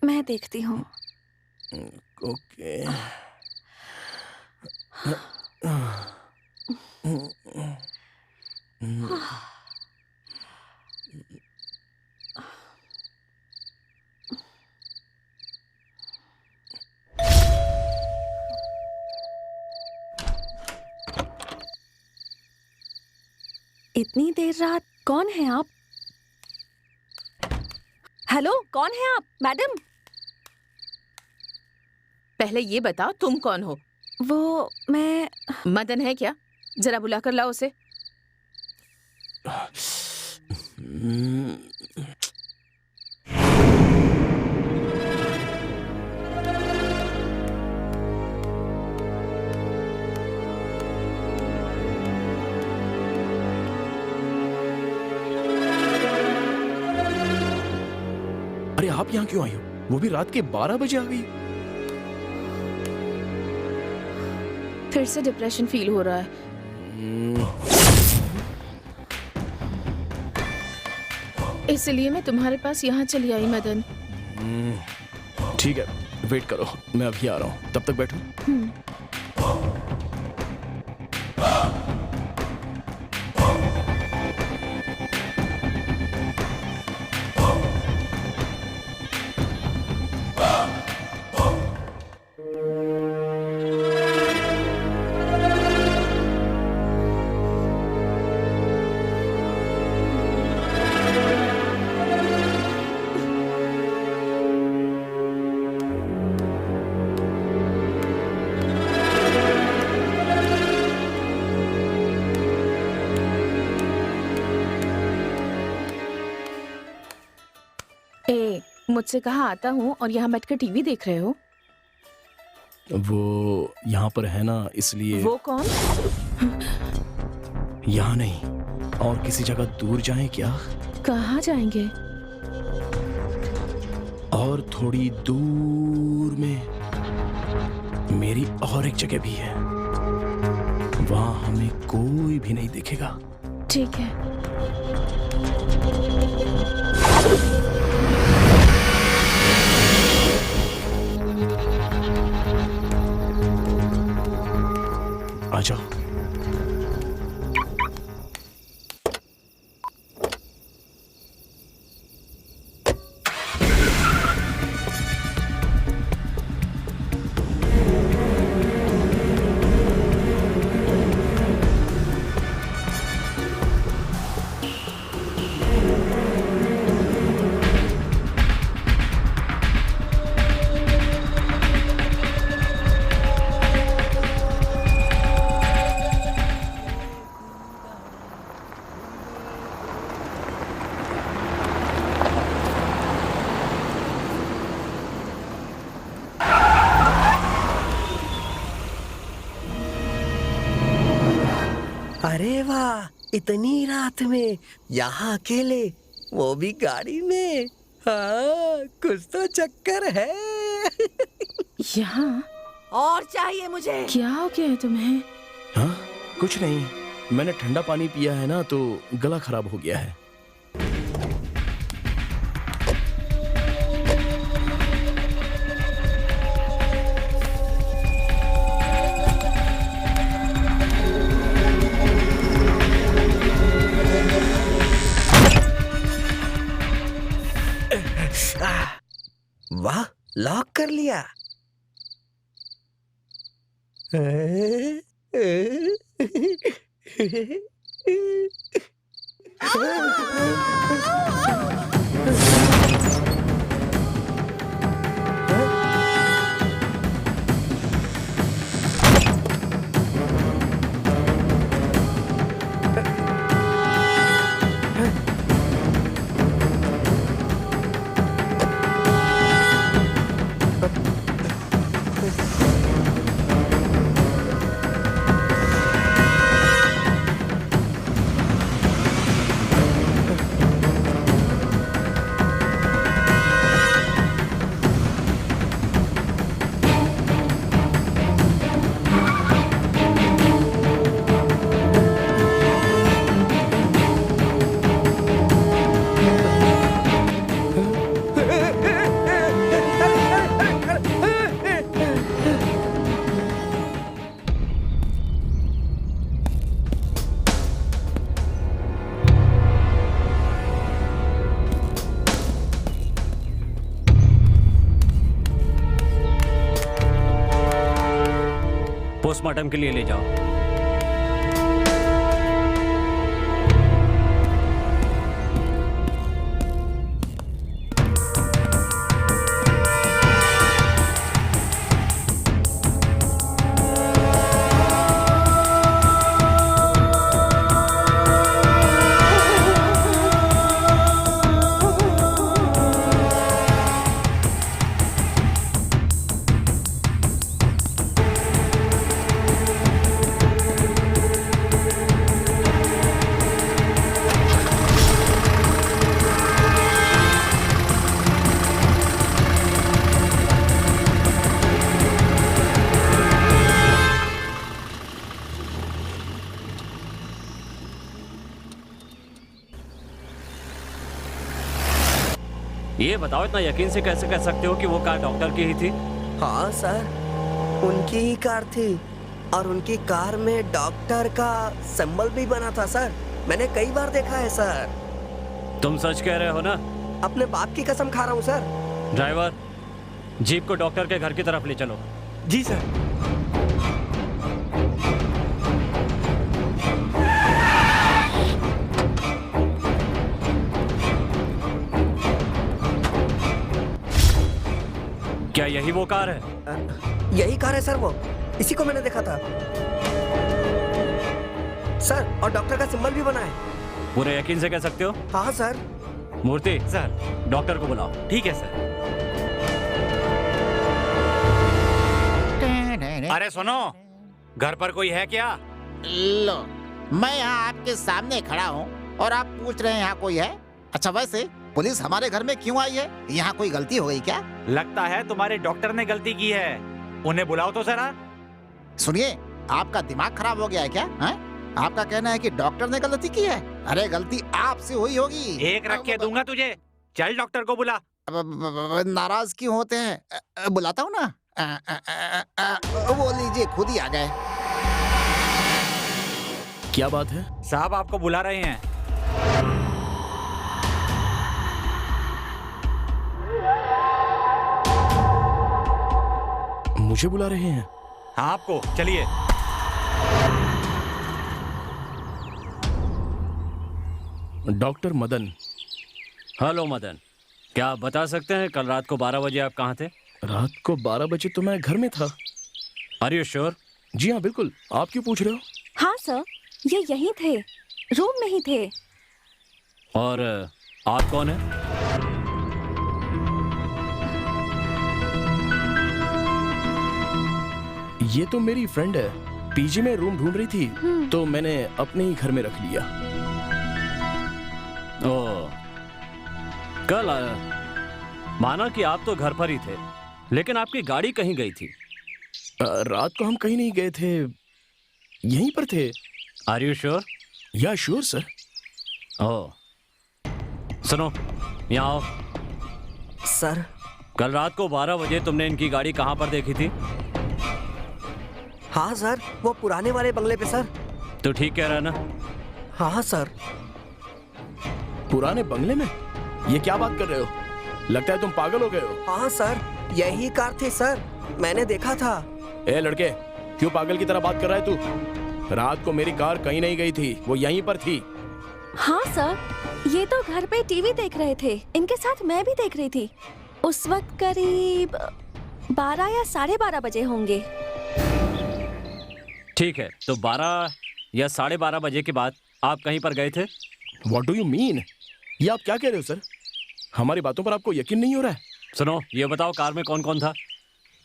मैं देखती हूँ। ओके। इतनी देर रात कौन है आप? हेलो, कौन है आप? मैडम, पहले ये बताओ तुम कौन हो? वो मैं। मदन है क्या? जरा बुला कर लाओ उसे। अरे आप यहाँ क्यों आई हो? वो भी रात के 12 बजे आ गई। फिर से डिप्रेशन फील हो रहा है। इसलिए मैं तुम्हारे पास यहाँ चली आई मदन। ठीक है, वेट करो, मैं अभी आ रहा हूँ, तब तक बैठो। मुझसे कहा आता हूँ और यहाँ बैठकर टीवी देख रहे हो? वो यहाँ पर है ना, इसलिए। वो कौन? यहाँ नहीं, और किसी जगह दूर जाएं क्या? कहाँ जाएंगे? और थोड़ी दूर में मेरी और एक जगह भी है, वहां हमें कोई भी नहीं दिखेगा। ठीक है। आ जाओ। अरे वाह, इतनी रात में यहाँ अकेले, वो भी गाड़ी में। हाँ, कुछ तो चक्कर है। यहाँ और चाहिए मुझे। क्या हो गया है तुम्हें? हाँ, कुछ नहीं, मैंने ठंडा पानी पिया है ना, तो गला खराब हो गया है। वाह, लॉक कर लिया। पोस्टमार्टम के लिए ले जाओ। ये बताओ, इतना यकीन से कैसे कह सकते हो कि वो कार डॉक्टर की ही थी? हाँ सर, उनकी ही कार थी और उनकी कार में डॉक्टर का सिंबल भी बना था सर। मैंने कई बार देखा है सर। तुम सच कह रहे हो ना? अपने बाप की कसम खा रहा हूँ सर। ड्राइवर, जीप को डॉक्टर के घर की तरफ ले चलो। जी सर। क्या यही वो कार है? यही कार है सर, वो इसी को मैंने देखा था सर, और डॉक्टर का सिंबल भी बना है। पूरे यकीन से कह सकते हो? हाँ सर। मूर्ति, सर। डॉक्टर को बुलाओ। ठीक है सर। अरे सुनो, घर पर कोई है क्या? लो, मैं यहाँ आपके सामने खड़ा हूँ और आप पूछ रहे हैं यहाँ कोई है? अच्छा, वैसे पुलिस हमारे घर में क्यों आई है? यहाँ कोई गलती हो गई क्या? लगता है तुम्हारे डॉक्टर ने गलती की है। उन्हें बुलाओ तो जरा। सुनिए, आपका दिमाग खराब हो गया है क्या? हैं? आपका कहना है कि डॉक्टर ने गलती की है? अरे गलती आपसे हुई होगी। एक रख के दूंगा तुझे। चल डॉक्टर को बुला। नाराज क्यों होते हैं? बुलाता हूँ ना। वो लीजिए, खुद ही आ गए। क्या बात है? साहब आपको बुला रहे हैं। मुझे बुला रहे हैं? हाँ आपको, चलिए। डॉक्टर मदन। हेलो मदन, क्या आप बता सकते हैं कल रात को 12 बजे आप कहाँ थे? रात को 12 बजे तो मैं घर में था। Are you sure? जी हाँ, बिल्कुल। आप क्यों पूछ रहे हो? हाँ सर, ये यहीं थे, रूम में ही थे। और आप कौन है? ये तो मेरी फ्रेंड है, पीजी में रूम ढूंढ रही थी तो मैंने अपने ही घर में रख लिया। ओह, कल माना कि आप तो घर पर ही थे, लेकिन आपकी गाड़ी कहीं गई थी। रात को हम कहीं नहीं गए थे, यहीं पर थे। Are you sure? Yeah sure sir. Oh, सुनो, यहाँ आओ। सर, कल रात को 12 बजे तुमने इनकी गाड़ी कहाँ पर देखी थी? हाँ सर, वो पुराने वाले बंगले पे सर। तो ठीक कह रहा है ना? हाँ सर। पुराने बंगले में? ये क्या बात कर रहे हो? लगता है तुम पागल हो गए हो। हाँ सर, यही कार थी सर, मैंने देखा था। ए लड़के, क्यों पागल की तरह बात कर रहा है तू? रात को मेरी कार कहीं नहीं गई थी, वो यहीं पर थी। हाँ सर, ये तो घर पे टीवी देख रहे थे, इनके साथ मैं भी देख रही थी। उस वक्त करीब 12 या 12:30 बजे होंगे। ठीक है, तो 12 या 12:30 बजे के बाद आप कहीं पर गए थे? What do you mean? ये आप क्या कह रहे हो सर? हमारी बातों पर आपको यकीन नहीं हो रहा है? सुनो, ये बताओ कार में कौन कौन था?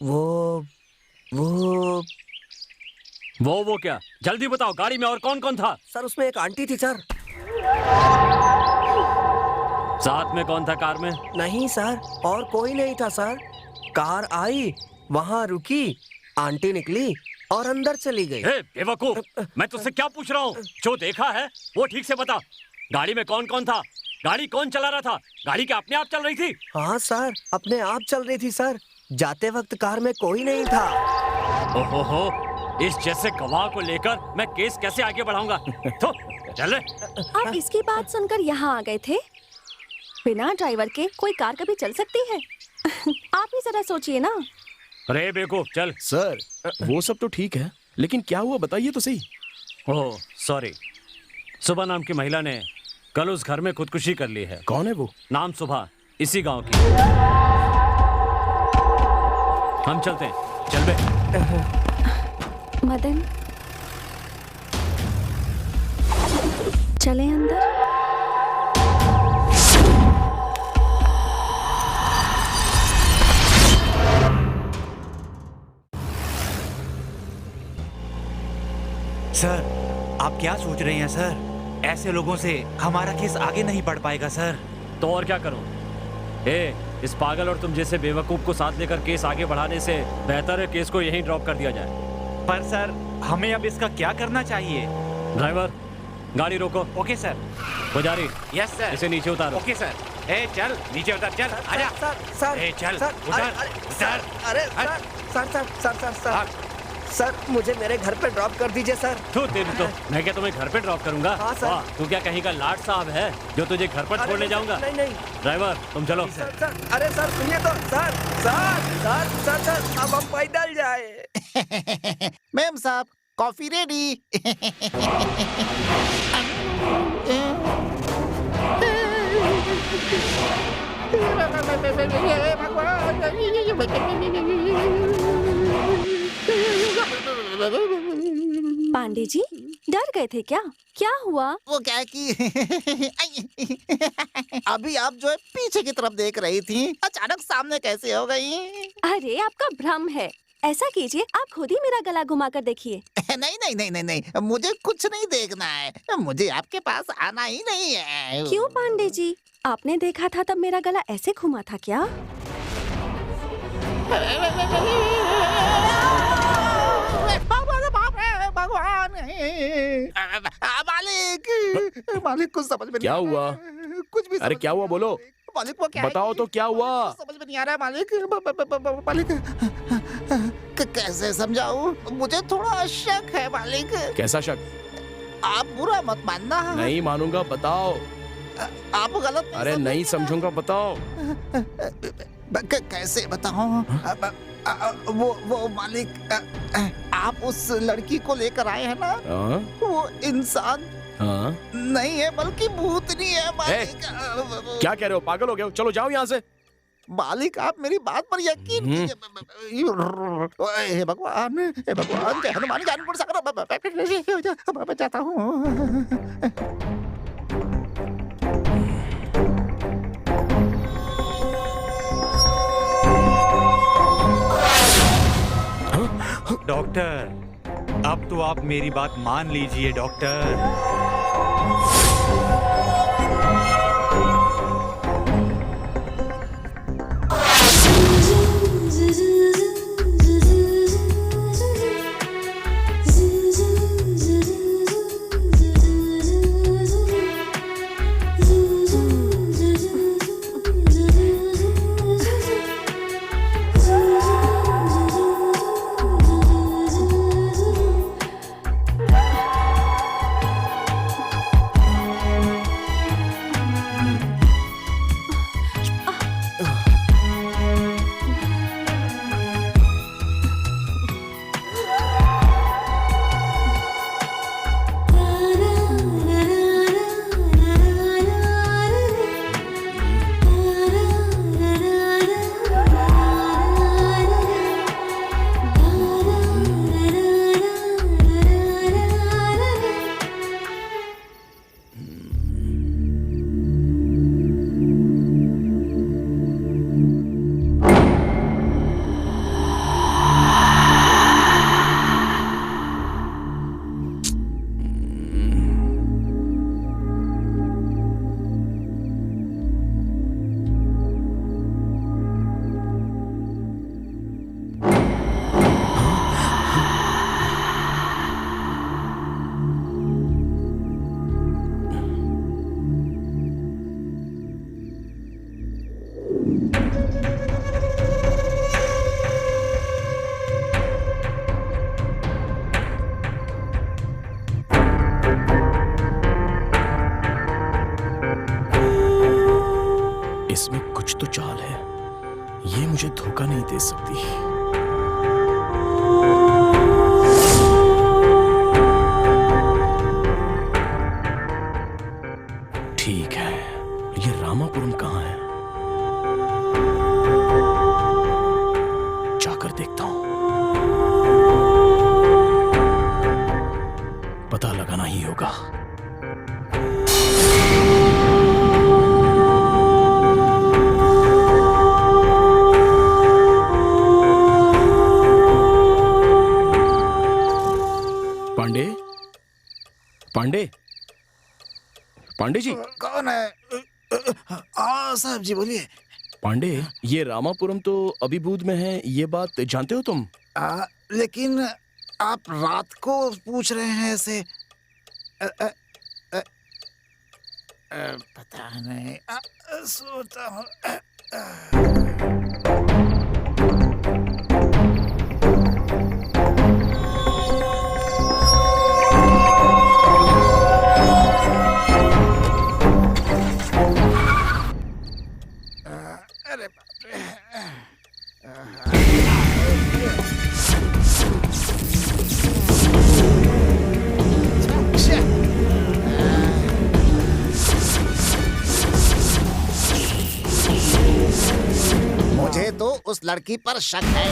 वो क्या? जल्दी बताओ, गाड़ी में और कौन कौन था? सर, उसमें एक आंटी थी सर। साथ में कौन था कार में? नहीं सर, और कोई नहीं था सर। कार आई, वहाँ रुकी, आंटी निकली और अंदर चली गई। हे बेवकूफ, मैं तुझसे क्या पूछ रहा हूँ? जो देखा है वो ठीक से बता। गाड़ी में कौन कौन था? गाड़ी कौन चला रहा था? गाड़ी क्या अपने आप चल रही थी? हाँ सर, अपने आप चल रही थी सर। जाते वक्त कार में कोई नहीं था। ओहो, इस जैसे गवाह को लेकर मैं केस कैसे आगे बढ़ाऊंगा? तो चल। आप इसकी बात सुनकर यहाँ आ गए थे? बिना ड्राइवर के कोई कार कभी चल सकती है? आप ही जरा सोचिए ना। अरे बेवकूफ, चल। सर, वो सब तो ठीक है, लेकिन क्या हुआ बताइए तो सही। ओह सॉरी, सुबह नाम की महिला ने कल उस घर में खुदकुशी कर ली है। कौन है वो? नाम सुबह, इसी गांव की। हम चलते हैं, चल बे। मदन, चले अंदर। सर, आप क्या सोच रहे हैं सर? ऐसे लोगों से हमारा केस आगे नहीं बढ़ पाएगा सर। तो और क्या करूं? इस पागल और तुम जैसे बेवकूफ को साथ लेकर केस आगे बढ़ाने से बेहतर है केस को यहीं ड्रॉप कर दिया जाए। पर सर, हमें अब इसका क्या करना चाहिए? ड्राइवर, गाड़ी रोको। Okay sir. पुजारी, यस सर। इसे नीचे उतारो। Okay sir. ए चल नीचे उतर, चल आजा। सर ए चल सर उतर, सर, अरे सर सर मुझे मेरे घर पे ड्रॉप कर दीजिए सर। तू तेरी तो मैं क्या तुम्हें घर पे ड्रॉप करूंगा? हाँ, सर। वाह, तू क्या कहीं का लाट साहब है जो तुझे घर पर अरे छोड़ने जाऊंगा? नहीं नहीं ड्राइवर तुम चलो। सर अरे सर सुनिए तो सर अब हम पैदल जाए। मैम साहब कॉफी रेडी। पांडे जी डर गए थे क्या? क्या हुआ? वो क्या है कि अभी आप जो है पीछे की तरफ देख रही थी, अचानक सामने कैसे हो गई? अरे आपका भ्रम है। ऐसा कीजिए आप खुद ही मेरा गला घुमा कर देखिए। नहीं, मुझे कुछ नहीं देखना है, मुझे आपके पास आना ही नहीं है। क्यों पांडे जी, आपने देखा था तब मेरा गला ऐसे घुमा था क्या? भगवान मालिक कुछ समझ में नहीं क्या आ रहा हुआ? है, कुछ भी अरे समझ क्या में हुआ नहीं बोलो? आ रहा है। मालिक वो क्या है बताओ कि- तो क्या हुआ? समझ में नहीं आ रहा है मालिक। मालिक कैसे समझाऊं? मुझे थोड़ा शक है मालिक। कैसा शक? आप बुरा मत मानना। नहीं मानूंगा, बताओ। आप गलत अरे नहीं समझूंगा, बताओ। कैसे बताऊं? वो मालिक आप उस लड़की को लेकर आए हैं ना, हाँ? वो इंसान हाँ? नहीं है बल्कि भूतनी है मालिक। क्या कह रहे हो? पागल हो गए हो? चलो जाओ यहाँ से। मालिक आप मेरी बात पर यकीन कीजिए। हे भगवान जय हनुमान ज्ञानपुर सागर। मैं जाता हूँ। डॉक्टर अब तो आप मेरी बात मान लीजिए डॉक्टर। इसमें कुछ तो चाल है, ये मुझे धोखा नहीं दे सकती। ठीक है, ये रामापुरम कहाँ है? जाकर देखता हूं। पता लगाना ही होगा। पांडे, पांडे, पांडे जी। कौन है? हाँ साहब जी बोलिए। पांडे, ये रामापुरम तो अभिभूत में है, ये बात जानते हो तुम? लेकिन आप रात को पूछ रहे हैं ऐसे। पता नहीं, सोता हूँ। अरे बाप रे। मुझे तो उस लड़की पर शक है।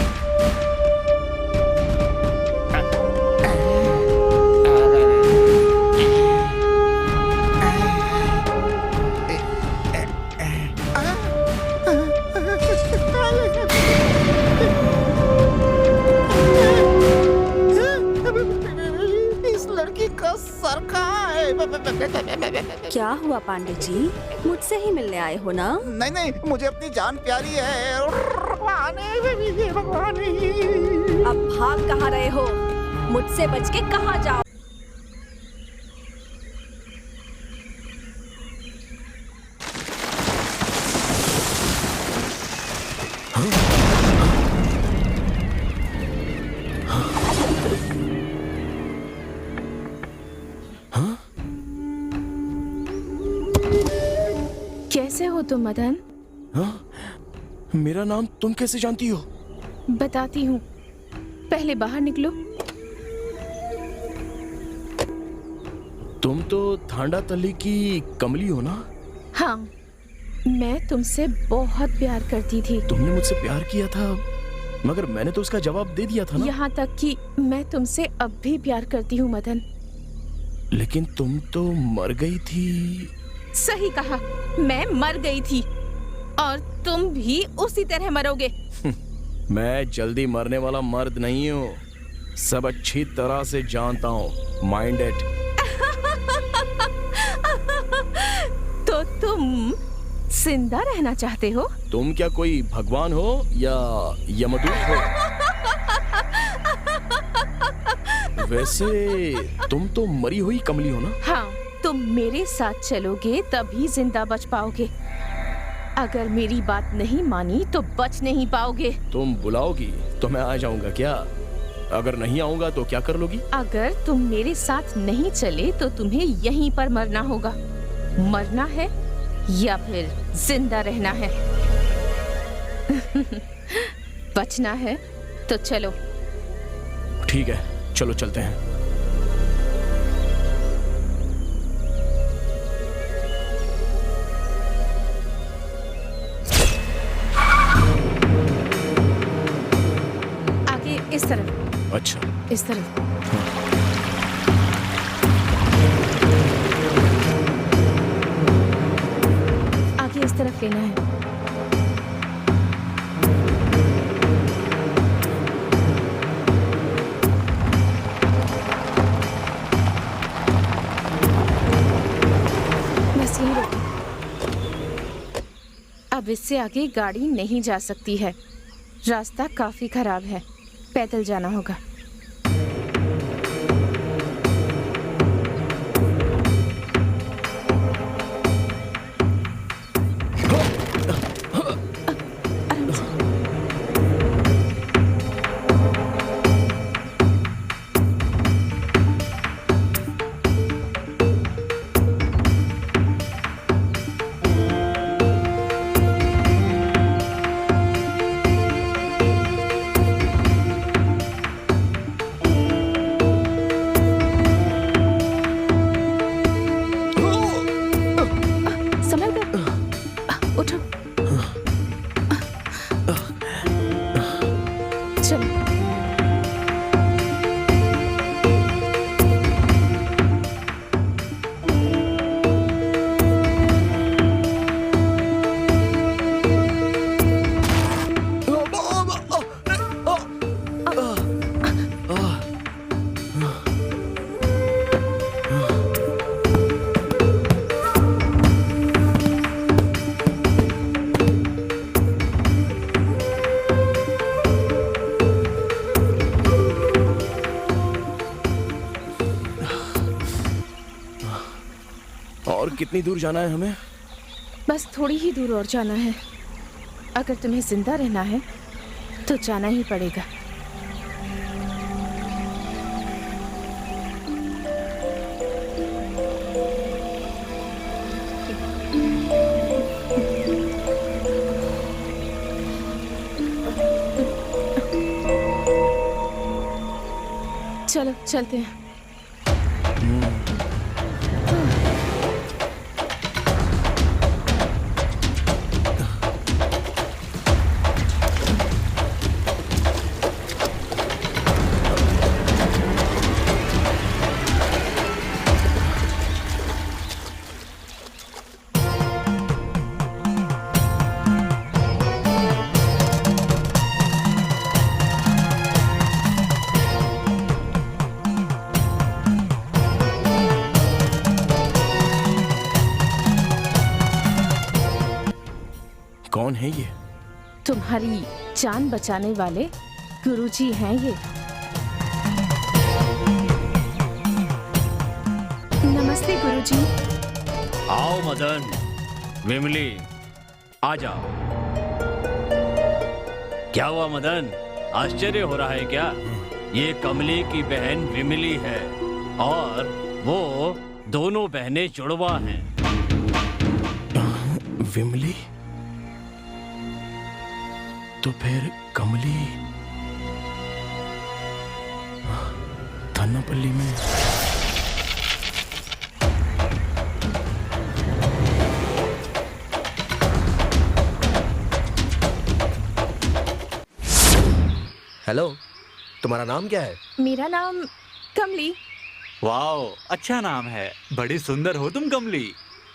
इस लड़की का सर कहाँ है? क्या हुआ पांडे जी, मुझसे ही मिलने आए हो ना? नहीं नहीं, मुझे अपनी जान प्यारी है। भगवान अब भाग कहाँ रहे हो? मुझसे बच के कहाँ जाओ? कैसे हो तुम मदन? हाँ? मेरा नाम तुम कैसे जानती हो? बताती हूँ, पहले बाहर निकलो। तुम तो थांडा तल्ली की कमली हो ना? हाँ, मैं तुमसे बहुत प्यार करती थी। तुमने मुझसे प्यार किया था, मगर मैंने तो उसका जवाब दे दिया था ना। यहाँ तक कि मैं तुमसे अब भी प्यार करती हूँ मदन। लेकिन तुम तो मर गई थी। सही कहा, मैं मर गई थी और तुम भी उसी तरह मरोगे। मैं जल्दी मरने वाला मर्द नहीं हूँ, सब अच्छी तरह से जानता हूँ। Mind it. तो तुम जिंदा रहना चाहते हो? तुम क्या कोई भगवान हो या यमदूत हो? वैसे तुम तो मरी हुई कमली हो ना? हाँ, तुम मेरे साथ चलोगे तभी जिंदा बच पाओगे। अगर मेरी बात नहीं मानी तो बच नहीं पाओगे। तुम बुलाओगी तो मैं आ जाऊंगा क्या? अगर नहीं आऊंगा तो क्या कर लोगी? अगर तुम मेरे साथ नहीं चले तो तुम्हें यहीं पर मरना होगा। मरना है या फिर जिंदा रहना है? बचना है तो चलो। ठीक है, चलो चलते हैं। आगे इस तरफ। अच्छा, इस तरफ। आगे इस तरफ लेना है। बस यहीं रोको। अब इससे आगे गाड़ी नहीं जा सकती है, रास्ता काफी खराब है, पैदल जाना होगा। आराम से। कितनी दूर जाना है हमें? बस थोड़ी ही दूर और जाना है। अगर तुम्हें जिंदा रहना है तो जाना ही पड़ेगा। चलो चलते हैं। कौन है ये? तुम्हारी जान बचाने वाले गुरुजी हैं ये। नमस्ते गुरुजी। आओ मदन, विमली, आ जाओ। क्या हुआ मदन, आश्चर्य हो रहा है क्या? ये कमली की बहन विमली है और वो दोनों बहनें जुड़वा हैं। विमली? तो फिर कमली थन्नापल्ली में। हेलो, तुम्हारा नाम क्या है? मेरा नाम कमली। वाओ, अच्छा नाम है। बड़ी सुंदर हो तुम कमली।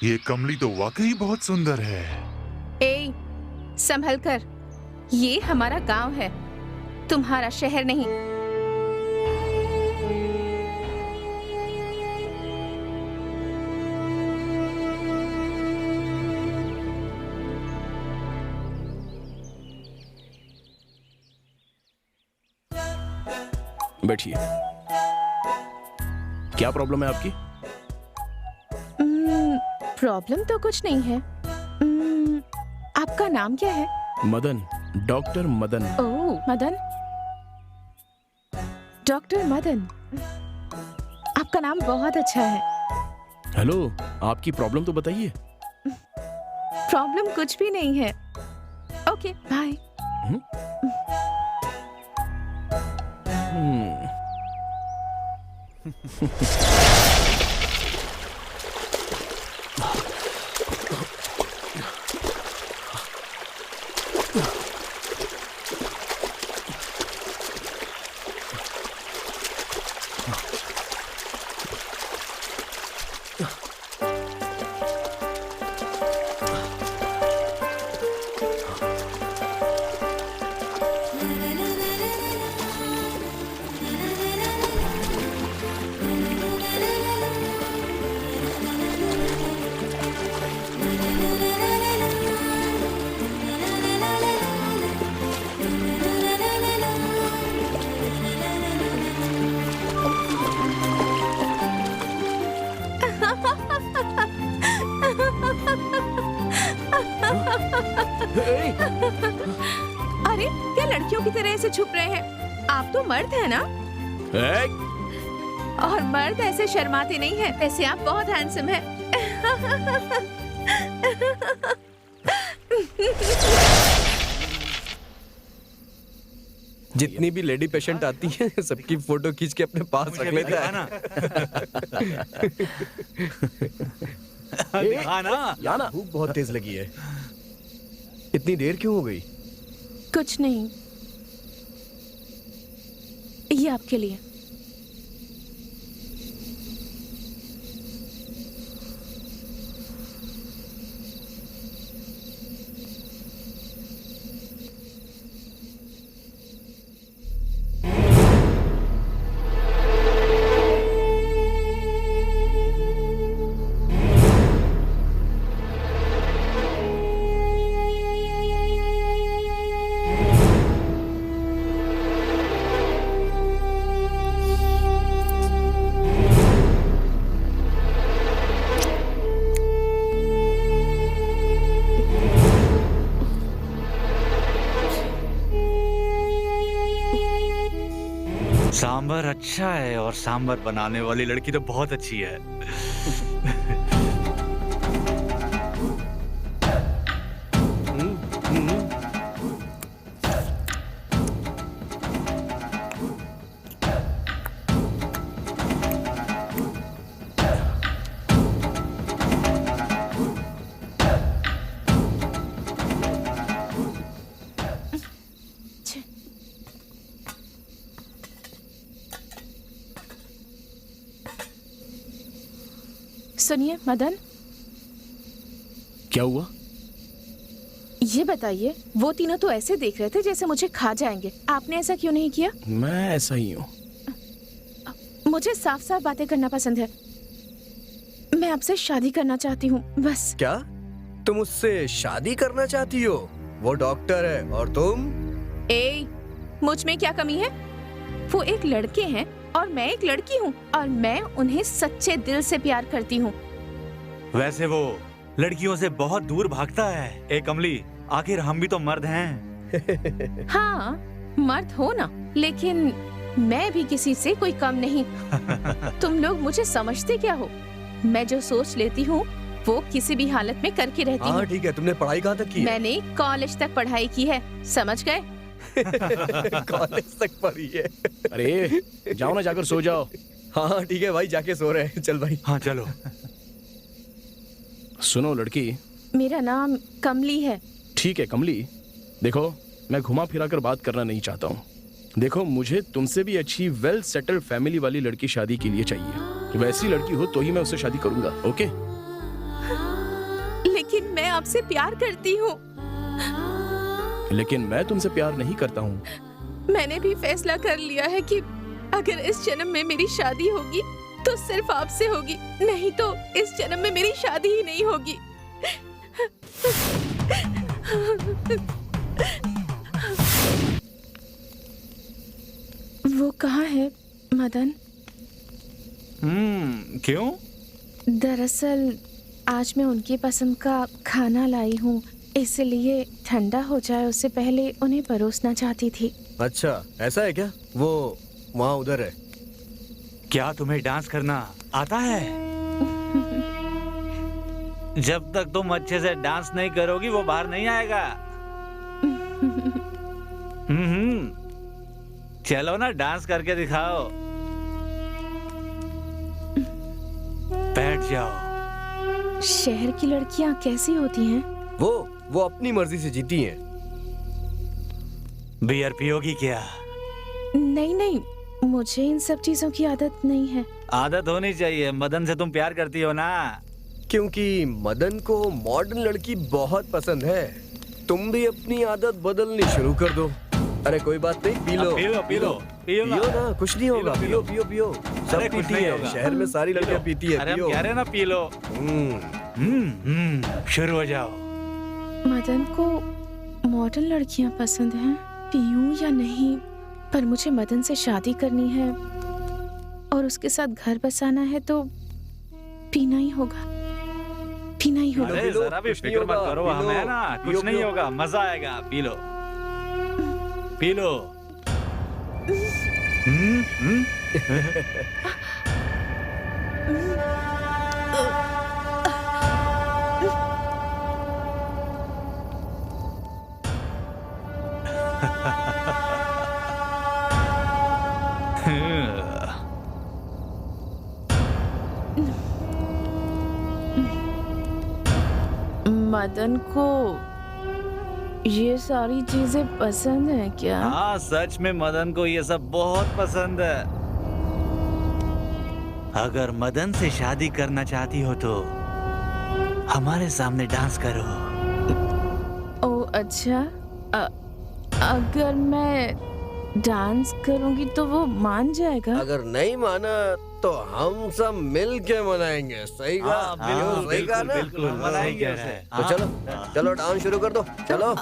ये कमली तो वाकई बहुत सुंदर है। ए, संभल कर। ये हमारा गांव है, तुम्हारा शहर नहीं। बैठिए। क्या प्रॉब्लम है आपकी? प्रॉब्लम तो कुछ नहीं है। आपका नाम क्या है? मदन, डॉक्टर मदन। ओह, मदन। डॉक्टर मदन, आपका नाम बहुत अच्छा है। हेलो, आपकी प्रॉब्लम तो बताइए। प्रॉब्लम कुछ भी नहीं है। Okay, bye. अरे, क्या लड़कियों की तरह ऐसे छुप रहे हैं? आप तो मर्द हैं ना? और मर्द ऐसे शर्माते नहीं हैं। वैसे आप बहुत हैंडसम हैं। जितनी भी लेडी पेशेंट आती हैं, सबकी फोटो खींच के अपने पास रख लेता है ना। ना भूख बहुत तेज लगी है। इतनी देर क्यों हो गई? कुछ नहीं, ये आपके लिए। सांबर अच्छा है और सांबर बनाने वाली लड़की तो बहुत अच्छी है। सुनिए मदन, क्या हुआ? ये बताइए, वो तीनों तो ऐसे देख रहे थे जैसे मुझे खा जाएंगे। आपने ऐसा क्यों नहीं किया? मैं ऐसा ही हूँ। मुझे साफ साफ बातें करना पसंद है। मैं आपसे शादी करना चाहती हूँ, बस। क्या तुम उससे शादी करना चाहती हो? वो डॉक्टर है और तुम? ए, मुझ में क्या कमी है? वो एक लड़के हैं और मैं एक लड़की हूँ, और मैं उन्हें सच्चे दिल से प्यार करती हूँ। वैसे वो लड़कियों से बहुत दूर भागता है। ए कमली, आखिर हम भी तो मर्द हैं। हाँ, मर्द हो ना, लेकिन मैं भी किसी से कोई कम नहीं। तुम लोग मुझे समझते क्या हो? मैं जो सोच लेती हूँ वो किसी भी हालत में करके रहती हूँ। हाँ ठीक है, तुमने पढ़ाई कहाँ तक की है? मैंने कॉलेज तक पढ़ाई की है, समझ गए? कॉलेज तक पढ़ी है। अरे जाओ ना, जाकर सो जाओ। हाँ ठीक है भाई, जाके सो रहे हैं। चल भाई। हाँ चलो। सुनो लड़की, मेरा नाम कमली है। ठीक है कमली, देखो मैं घुमा फिरा कर बात करना नहीं चाहता हूँ। देखो मुझे तुमसे भी अच्छी वेल सेटल्ड फैमिली वाली लड़की शादी के लिए चाहिए। वैसी लड़की हो तो ही मैं उससे शादी करूंगा। ओके? लेकिन मैं आपसे प्यार करती हूँ। लेकिन मैं तुमसे प्यार नहीं करता हूँ। मैंने भी फैसला कर लिया है कि अगर इस जन्म में मेरी शादी होगी तो सिर्फ आपसे होगी, नहीं तो इस जन्म में मेरी शादी ही नहीं होगी। वो कहाँ है मदन? क्यों? दरअसल आज मैं उनकी पसंद का खाना लाई हूँ, इसलिए ठंडा हो जाए उससे पहले उन्हें परोसना चाहती थी। अच्छा ऐसा है क्या? वो वहाँ उधर है। क्या तुम्हें डांस करना आता है? जब तक तुम अच्छे से डांस नहीं करोगी वो बाहर नहीं आएगा। चलो ना, डांस करके दिखाओ। बैठ जाओ। शहर की लड़कियाँ कैसी होती हैं? वो अपनी मर्जी से जीती हैं। बियर पियोगी क्या? नहीं नहीं, मुझे इन सब चीजों की आदत नहीं है। आदत होनी चाहिए। मदन से तुम प्यार करती हो ना? क्योंकि मदन को मॉडर्न लड़की बहुत पसंद है। तुम भी अपनी आदत बदलनी शुरू कर दो। अरे कोई बात नहीं, पी लो पियो ना, कुछ नहीं होगा। पियो पियो पियो, सब पीती है। शहर में सारी लड़कियां पीती है। अरे हम कह रहे हैं ना, पी लो। शुरू हो जाओ। मदन को मॉडर्न लड़कियां पसंद हैं। पीऊं या नहीं, पर मुझे मदन से शादी करनी है और उसके साथ घर बसाना है तो पीना ही होगा, पीना ही होगा। अरे जरा भी फिक्र मत करो, हम है ना, कुछ नहीं होगा, मजा आएगा। P low P low. Madan को ये सारी चीजें पसंद है क्या? हाँ सच में मदन को ये सब बहुत पसंद है। अगर मदन से शादी करना चाहती हो तो हमारे सामने डांस करो। ओ अच्छा, अगर मैं डांस करूंगी तो वो मान जाएगा? अगर नहीं माना तो हम सब मिल के मनाएंगे। सही कहा? सही कहा ना? बिल्कुल मनाएंगे उसे। तो चलो चलो डांस शुरू कर दो। चलो।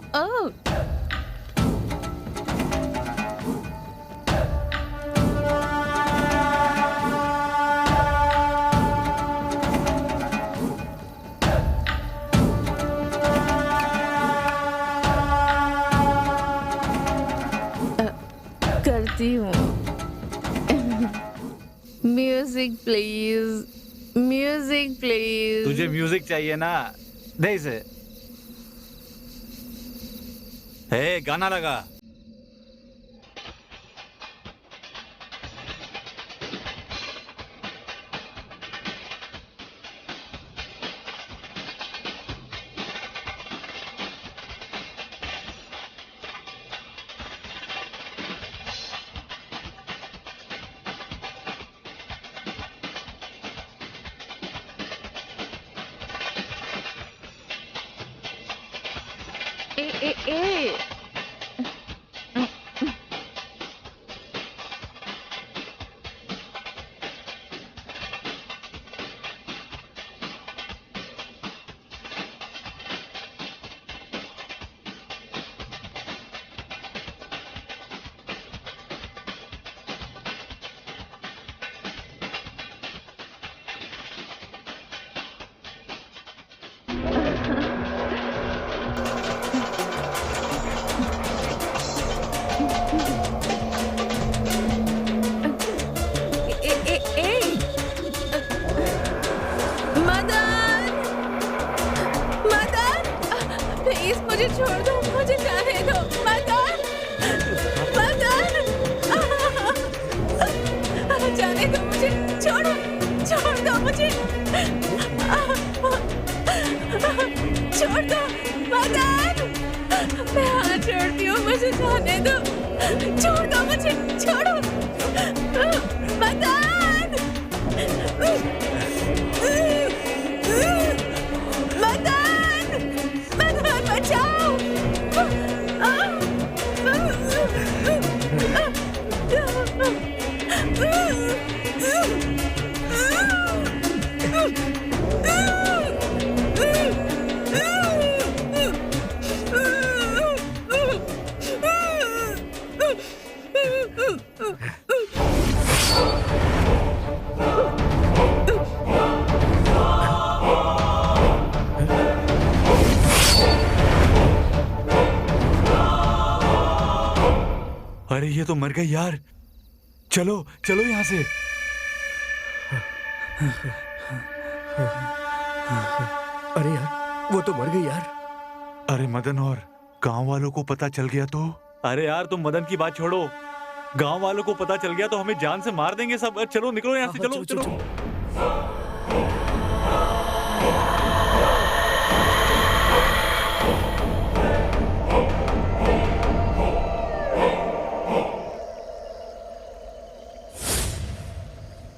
करती हूँ। Music please, music please. तुझे म्यूजिक चाहिए ना, दे इसे। हे, गाना लगा। ए मदन, मदन, प्लीज मुझे छोड़ दो, मुझे जाने दो। मदन, मदन, जाने दो मुझे, छोड़ो, छोड़ दो मुझे, छोड़ दो मदन, मैं हाथ जोड़ती हूँ, मुझे जाने दो, छोड़ दो मुझे, छोड़ो मदन। मदन, मदन बचाओ। अरे ये तो मर गई यार, चलो चलो यहाँ से। अरे यार, वो तो मर गई यार। अरे मदन, और गांव वालों को पता चल गया तो? अरे यार तुम मदन की बात छोड़ो, गांव वालों को पता चल गया तो हमें जान से मार देंगे सब। चलो निकलो यहाँ से, चलो चलो।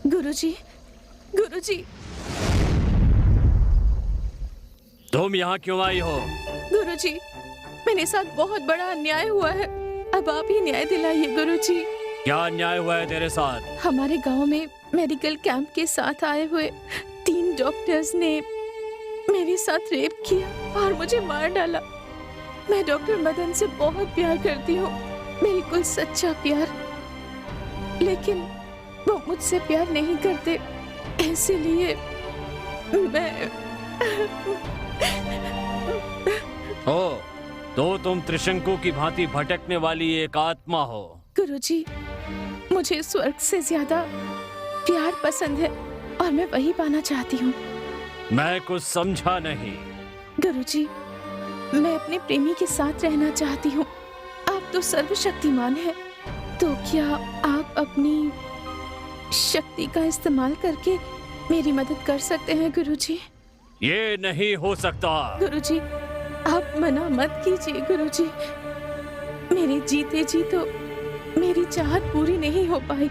गुरुजी, गुरुजी, तुम यहाँ क्यों आई हो? गुरुजी, मेरे साथ बहुत बड़ा अन्याय हुआ है, अब आप ही न्याय दिलाइए गुरुजी। क्या अन्याय हुआ है तेरे साथ? हमारे गांव में मेडिकल कैंप के साथ आए हुए 3 डॉक्टर्स ने मेरे साथ रेप किया और मुझे मार डाला। मैं डॉक्टर मदन से बहुत प्यार करती हूँ, बिल्कुल सच्चा प्यार, लेकिन वो मुझसे प्यार नहीं करते, इसीलिए मैं ओ, तो तुम त्रिशंकु की भांति भटकने वाली एक आत्मा हो। गुरुजी, मुझे स्वर्ग से ज्यादा प्यार पसंद है और मैं वही पाना चाहती हूँ। मैं कुछ समझा नहीं। गुरुजी, मैं अपने प्रेमी के साथ रहना चाहती हूँ। आप तो सर्वशक्तिमान हैं, तो क्या आप अपनी शक्ति का इस्तेमाल करके मेरी मदद कर सकते हैं गुरुजी? ये नहीं हो सकता। गुरुजी, आप मना मत कीजिए गुरुजी। मेरे जीते जी तो मेरी चाहत पूरी नहीं हो पाई,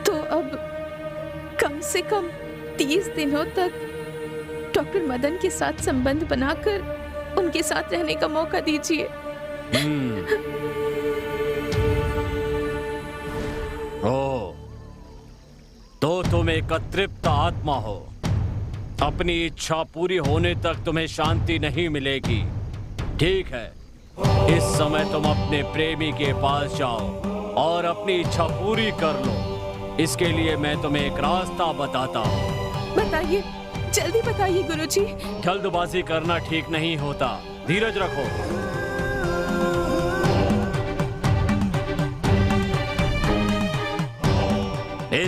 तो अब कम से कम 30 दिनों तक डॉक्टर मदन के साथ संबंध बनाकर उनके साथ रहने का मौका दीजिए। ओ, तो तुम एक अतृप्त आत्मा हो। अपनी इच्छा पूरी होने तक तुम्हें शांति नहीं मिलेगी। ठीक है, इस समय तुम अपने प्रेमी के पास जाओ और अपनी इच्छा पूरी कर लो। इसके लिए मैं तुम्हें एक रास्ता बताता हूँ। बताइए, जल्दी बताइए गुरुजी। जल्दबाजी करना ठीक नहीं होता, धीरज रखो।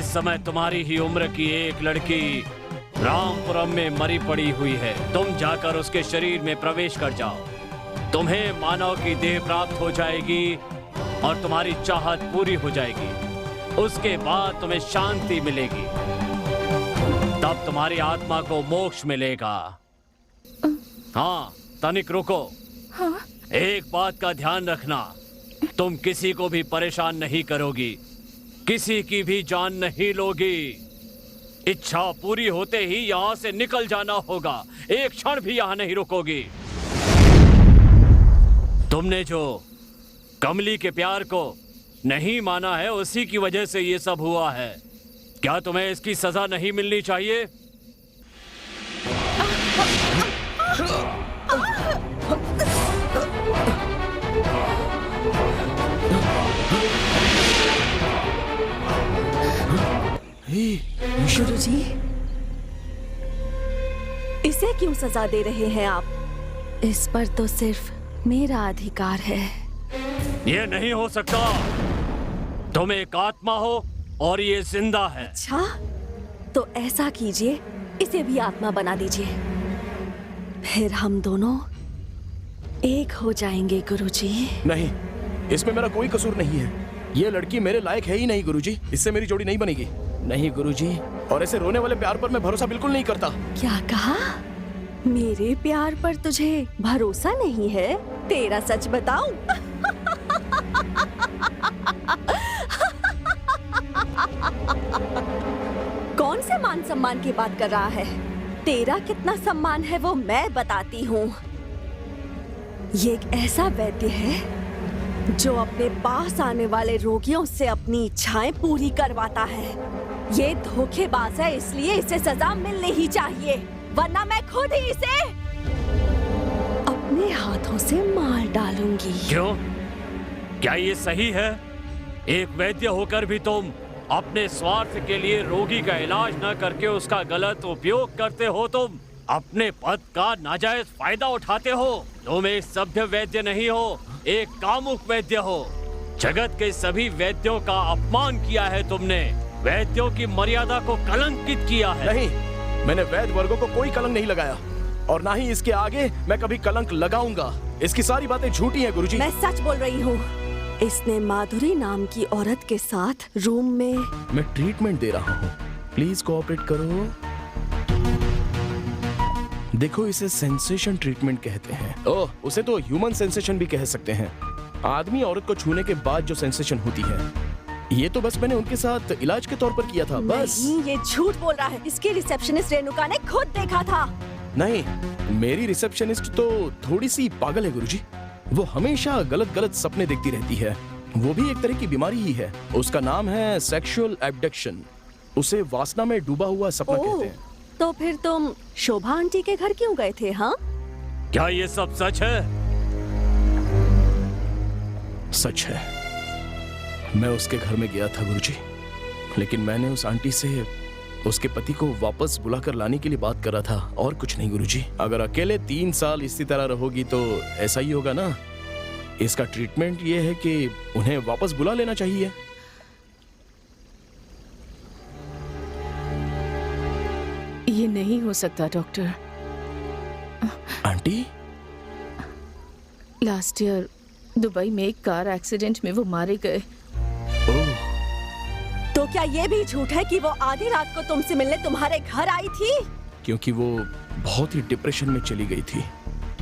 इस समय तुम्हारी ही उम्र की एक लड़की रामपुरम में मरी पड़ी हुई है। तुम जाकर उसके शरीर में प्रवेश कर जाओ। तुम्हें मानव की देह प्राप्त हो जाएगी और तुम्हारी चाहत पूरी हो जाएगी। उसके बाद तुम्हें शांति मिलेगी, तब तुम्हारी आत्मा को मोक्ष मिलेगा। हाँ, तनिक रुको। हाँ? एक बात का ध्यान रखना, तुम किसी को भी परेशान नहीं करोगी, किसी की भी जान नहीं लोगी। इच्छा पूरी होते ही यहाँ से निकल जाना होगा, एक क्षण भी यहाँ नहीं रुकोगी। तुमने जो कमली के प्यार को नहीं माना है, उसी की वजह से ये सब हुआ है। क्या तुम्हें इसकी सजा नहीं मिलनी चाहिए? गुरुजी, इसे क्यों सजा दे रहे हैं आप? इस पर तो सिर्फ मेरा अधिकार है। ये नहीं हो सकता। तुम एक आत्मा हो और ये जिंदा है। अच्छा, तो ऐसा कीजिए, इसे भी आत्मा बना दीजिए, फिर हम दोनों एक हो जाएंगे गुरुजी। नहीं, इसमें मेरा कोई कसूर नहीं है। ये लड़की मेरे लायक है ही नहीं गुरुजी, इससे मेरी जोड़ी नहीं बनेगी। नहीं गुरुजी, और ऐसे रोने वाले प्यार पर मैं भरोसा बिल्कुल नहीं करता। क्या कहा? मेरे प्यार पर तुझे भरोसा नहीं है? तेरा सच बताऊं? कौन से मान सम्मान की बात कर रहा है? तेरा कितना सम्मान है वो मैं बताती हूँ। ये एक ऐसा वैद्य है जो अपने पास आने वाले रोगियों से अपनी इच्छाएं पूरी करवाता है। ये धोखेबाज है, इसलिए इसे सजा मिलनी ही चाहिए, वरना मैं खुद ही इसे अपने हाथों से मार डालूंगी। क्यों? क्या ये सही है? एक वैद्य होकर भी तुम अपने स्वार्थ के लिए रोगी का इलाज न करके उसका गलत उपयोग करते हो। तुम अपने पद का नाजायज फायदा उठाते हो। तुम एक सभ्य वैद्य नहीं हो, एक कामुक वैद्य हो। जगत के सभी वैद्यों का अपमान किया है तुमने, वैद्यों की मर्यादा को कलंकित किया है। नहीं, मैंने वैद्य वर्गों को कोई कलंक नहीं लगाया, और ना ही इसके आगे मैं कभी कलंक लगाऊंगा। इसकी सारी बातें झूठी हैं गुरुजी। मैं सच बोल रही हूँ। इसने माधुरी नाम की औरत के साथ रूम में। मैं ट्रीटमेंट दे रहा हूँ, प्लीज कोऑपरेट करो। देखो, इसे सेंसेशन ट्रीटमेंट कहते हैं। ओह, उसे तो ह्यूमन सेंसेशन भी कह सकते हैं। आदमी औरत को छूने के बाद जो सेंसेशन होती है, ये तो बस मैंने उनके साथ इलाज के तौर पर किया था, बस। नहीं, ये झूठ बोल रहा है। इसकी रिसेप्शनिस्ट रेणुका ने खुद देखा था। नहीं, मेरी रिसेप्शनिस्ट तो थोड़ी सी पागल है गुरुजी। वो हमेशा गलत गलत सपने देखती रहती है। वो भी एक तरह की बीमारी ही है। उसका नाम है सेक्सुअल एब्डक्शन। उसे वासना में डूबा हुआ सपना कहते हैं। तो फिर तुम शोभा आंटी के घर क्यों गए थे? हाँ, क्या ये सब सच है? सच है। मैं उसके घर में गया था गुरुजी, लेकिन मैंने उस आंटी से उसके पति को वापस बुलाकर लाने के लिए बात कर रहा था, और कुछ नहीं गुरुजी। अगर अकेले 3 साल इसी तरह रहोगी तो ऐसा ही होगा ना। इसका ट्रीटमेंट ये है कि उन्हें वापस बुला लेना चाहिए। ये नहीं हो सकता doctor. Aunty, last year Dubai में एक कार एक्सीडेंट में वो मारे गए। ओह, तो क्या ये भी झूठ है कि वो आधी रात को तुमसे मिलने तुम्हारे घर आई थी? क्योंकि वो बहुत ही डिप्रेशन में चली गई थी,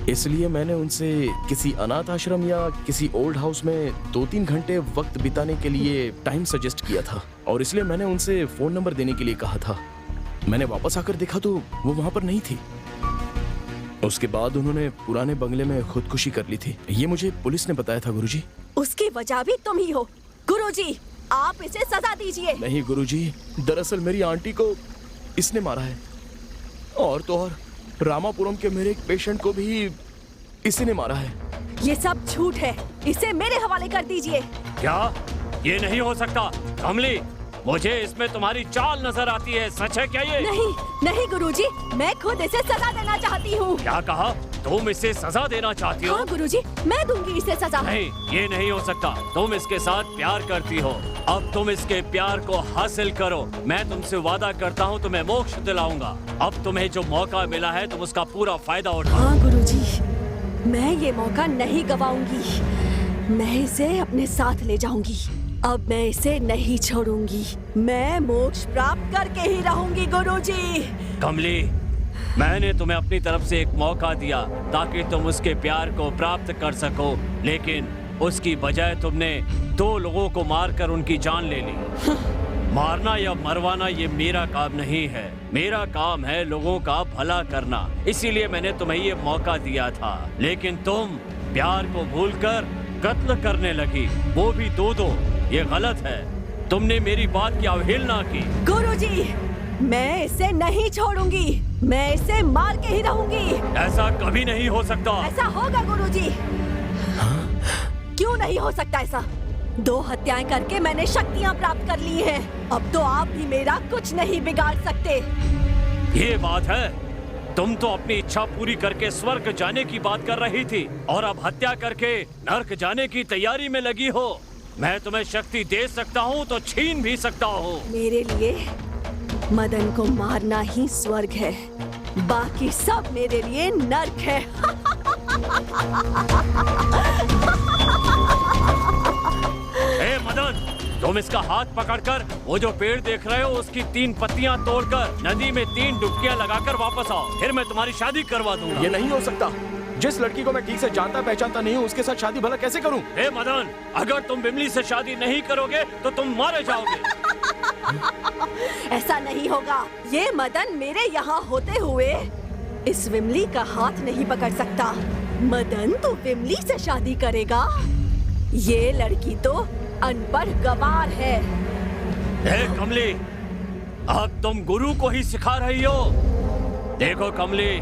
इसलिए मैंने उनसे किसी अनाथ आश्रम या किसी ओल्ड हाउस में 2-3 घंटे वक्त बिताने के लिए टाइम सजेस्ट किया था, और इसलिए मैंने उनसे फोन नंबर देने के लिए कहा था। मैंने वापस आकर देखा तो वो वहां पर नहीं थी। उसके बाद उन्होंने पुराने बंगले में खुदकुशी कर ली थी। ये मुझे पुलिस ने बताया था गुरुजी। उसकी वजह भी तुम ही हो। गुरुजी, आप इसे सजा दीजिए। नहीं गुरुजी, दरअसल मेरी आंटी को इसने मारा है, और तो और रामापुरम के मेरे एक पेशेंट को भी इसी ने मारा है। ये सब झूठ है, इसे मेरे हवाले कर दीजिए। क्या? ये नहीं हो सकता। कमली, मुझे इसमें तुम्हारी चाल नजर आती है। सच है क्या ये? नहीं, नहीं गुरुजी, मैं खुद इसे सजा देना चाहती हूँ। क्या कहा तुम इसे सजा देना चाहती हो? हाँ गुरुजी, मैं दूंगी इसे सजा। नहीं, ये नहीं हो सकता। तुम इसके साथ प्यार करती हो, अब तुम इसके प्यार को हासिल करो। मैं तुमसे वादा करता हूँ तुम्हें मोक्ष दिलाऊंगा। अब तुम्हें जो मौका मिला है तुम उसका पूरा फायदा उठाओ। हाँ गुरुजी, मैं ये मौका नहीं गवाऊंगी। मैं इसे अपने साथ ले जाऊंगी। अब मैं इसे नहीं छोड़ूंगी। मैं मोक्ष प्राप्त करके ही रहूंगी गुरुजी। कमली, मैंने तुम्हें अपनी तरफ से एक मौका दिया ताकि तुम उसके प्यार को प्राप्त कर सको, लेकिन उसकी बजाय तुमने 2 लोगों को मारकर उनकी जान ले ली। मारना या मरवाना ये मेरा काम नहीं है। मेरा काम है लोगों का भला करना। इसीलिए मैंने तुम्हें ये मौका दिया था, लेकिन तुम प्यार को भूलकर कत्ल करने लगी, वो भी 2-2। ये गलत है। तुमने मेरी बात की अवहेलना की। गुरुजी, मैं इसे नहीं छोड़ूंगी। मैं इसे मार के ही रहूंगी। ऐसा कभी नहीं हो सकता। ऐसा होगा गुरुजी। क्यों नहीं हो सकता ऐसा? 2 हत्याएं करके मैंने शक्तियां प्राप्त कर ली हैं। अब तो आप भी मेरा कुछ नहीं बिगाड़ सकते। ये बात है, तुम तो अपनी इच्छा पूरी करके स्वर्ग जाने की बात कर रही थी और अब हत्या करके नर्क जाने की तैयारी में लगी हो। मैं तुम्हें शक्ति दे सकता हूँ तो छीन भी सकता हूँ। मेरे लिए मदन को मारना ही स्वर्ग है, बाकी सब मेरे लिए नर्क है। ए मदन, तुम इसका हाथ पकड़कर वो जो पेड़ देख रहे हो उसकी 3 पत्तियां तोड़कर नदी में 3 डुबकियां लगाकर वापस आओ, फिर मैं तुम्हारी शादी करवा दूंगा। ये नहीं हो सकता। जिस लड़की को मैं ठीक से जानता पहचानता नहीं हूँ उसके साथ शादी भला कैसे करूँ? ए मदन, अगर तुम बिमली से शादी नहीं करोगे तो तुम मारे जाओगे। ऐसा नहीं होगा। ये मदन मेरे यहाँ होते हुए इस विमली का हाथ नहीं पकड़ सकता। मदन तो विमली से शादी करेगा। ये लड़की तो अनपढ़ गवार है। ए कमली, अब तुम गुरु को ही सिखा रही हो। देखो कमली,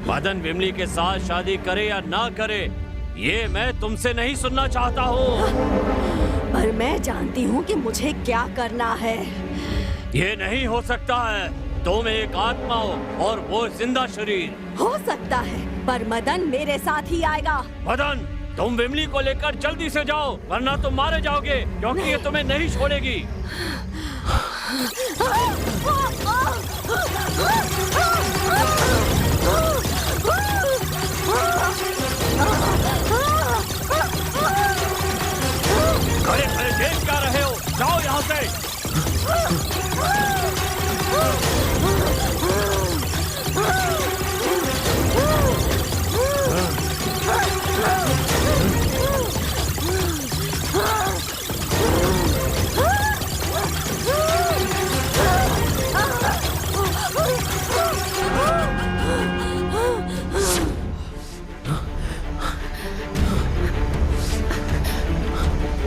मदन विमली के साथ शादी करे या ना करे, ये मैं तुमसे नहीं सुनना चाहता हूँ। पर मैं जानती हूँ कि मुझे क्या करना है। ये नहीं हो सकता है। तुम एक आत्मा हो और वो जिंदा शरीर। हो सकता है, पर मदन मेरे साथ ही आएगा। मदन, तुम विमली को लेकर जल्दी से जाओ, वरना तुम मारे जाओगे, क्योंकि ये तुम्हें नहीं छोड़ेगी। अरे अरे, देख क्या रहे हो? जाओ यहाँ से।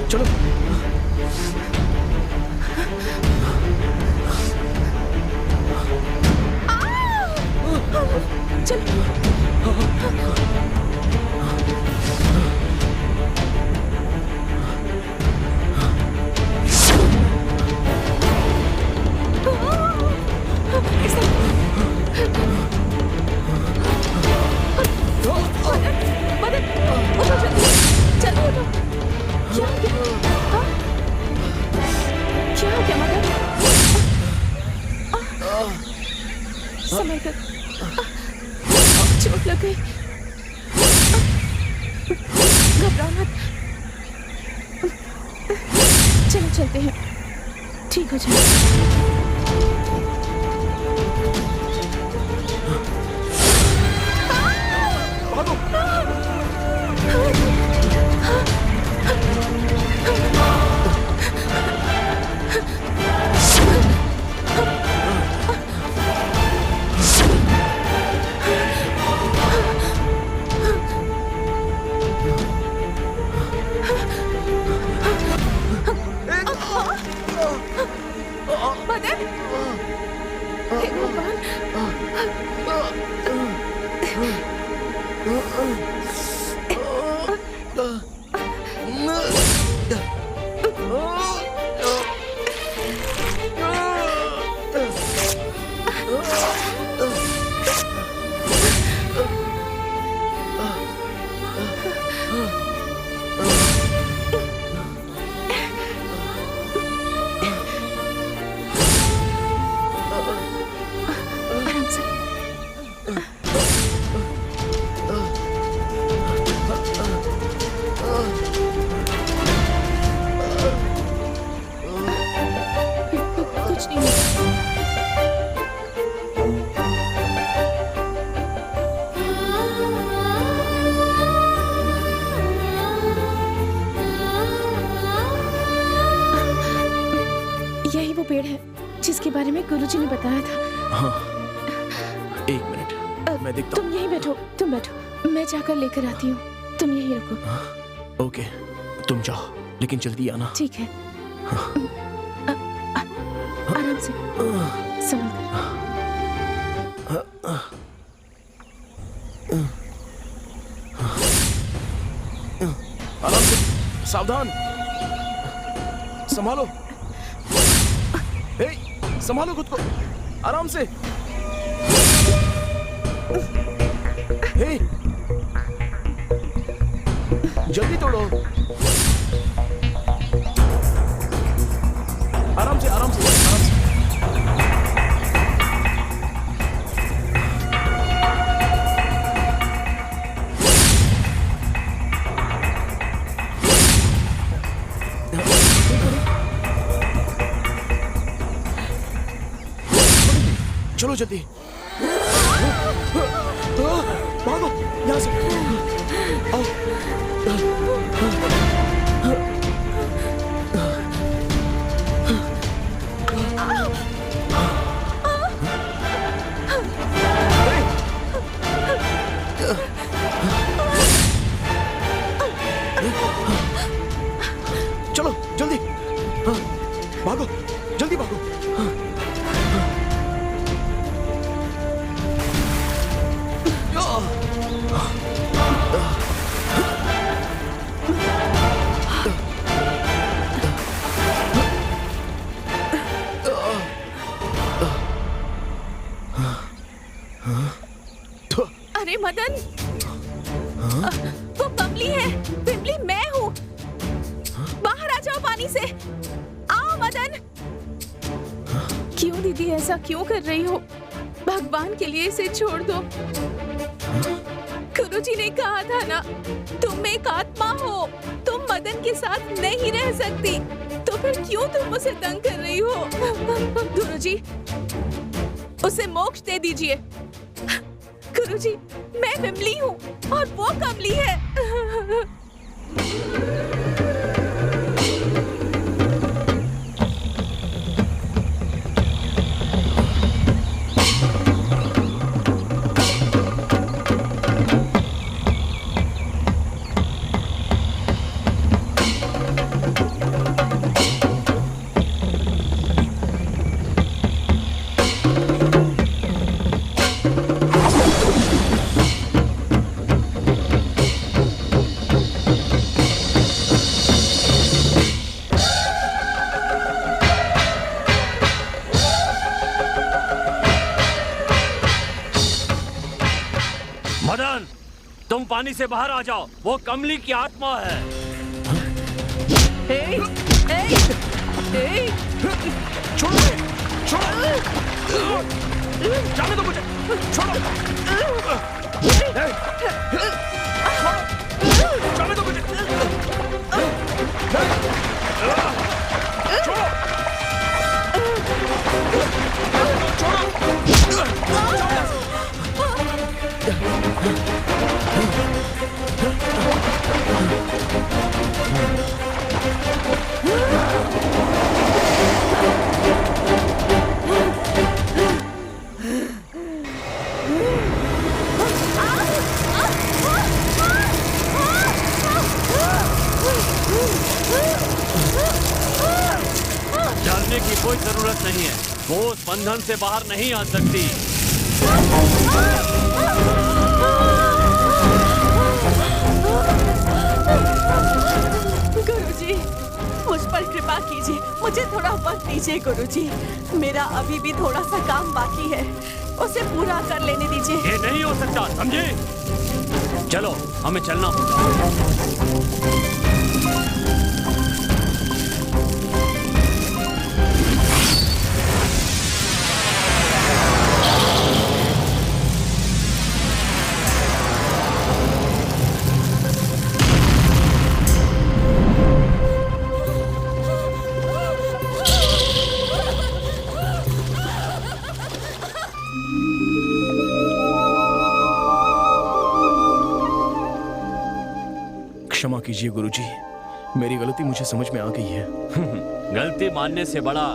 चलो। समय तक चोट लग गई। घबराओ मत, चलो चलते हैं, ठीक हो जाए। मदन, हे भगवान। बारे में गुरुजी ने बताया था। हाँ, एक मिनट, मैं देखता तुम यहीं बैठो, तुम बैठो, मैं जाकर लेकर आती हूँ, तुम यहीं रुको। हूँ। ओके, तुम जाओ, लेकिन जल्दी आना। ठीक है। आराम से, संभल कर। आराम से, सावधान, संभालो। हे, संभालो खुद को, आराम से। हे, जल्दी तोड़ो। आराम से, आराम से, आराम से। चलो जल्दी, भागो यहाँ से। आओ। चलो जल्दी, भागो, जल्दी भागो। अरे मदन, वो बमली है, बिमली मैं हूँ। बाहर आ जाओ पानी से, आओ मदन। क्यों दीदी ऐसा क्यों कर रही हो? भगवान के लिए इसे छोड़ दो। गुरुजी ने कहा था ना, तुम एक आत्मा हो, तुम मदन के साथ नहीं रह सकती, तो फिर क्यों तुम उसे तंग कर रही हो? गुरुजी, उसे मोक्ष दे दीजिए। गुरुजी, मैं बिमली हूँ और वो कमली है। मदन, तुम पानी से बाहर आ जाओ, वो कमली की आत्मा है। छोड़ो, छोड़ो, जाने दो मुझे, छोड़ो, जाने दो मुझे, छोड़ो, डरने की कोई जरूरत नहीं है, वो उस बंधन से बाहर नहीं आ सकती। गुरुजी, मुझ पर कृपा कीजिए, मुझे थोड़ा वक्त दीजिए गुरुजी। मेरा अभी भी थोड़ा सा काम बाकी है, उसे पूरा कर लेने दीजिए। ये नहीं हो सकता, समझे? चलो, हमें चलना होगा। क्षमा कीजिए गुरुजी, मेरी गलती मुझे समझ में आ गई है। गलती मानने से बड़ा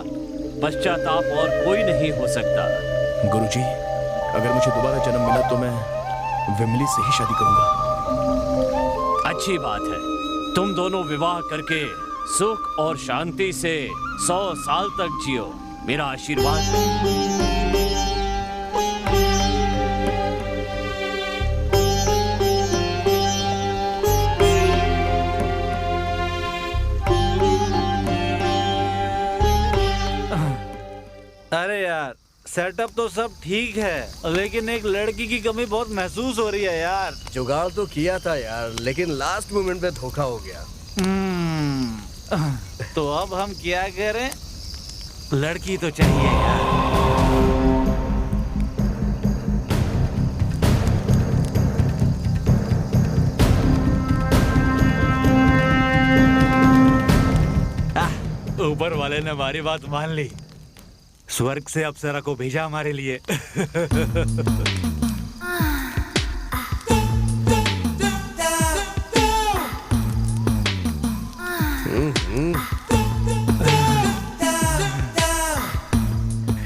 पश्चाताप और कोई नहीं हो सकता। गुरुजी, अगर मुझे दोबारा जन्म मिला तो मैं विमली से ही शादी करूंगा। अच्छी बात है, तुम दोनों विवाह करके सुख और शांति से 100 साल तक जियो, मेरा आशीर्वाद है। अरे यार, सेटअप तो सब ठीक है, लेकिन एक लड़की की कमी बहुत महसूस हो रही है यार। जुगाड़ तो किया था यार, लेकिन लास्ट मोमेंट पे धोखा हो गया। तो अब हम क्या करें? लड़की तो चाहिए यार। ऊपर वाले ने हमारी बात मान ली, स्वर्ग से अप्सरा को भेजा हमारे लिए।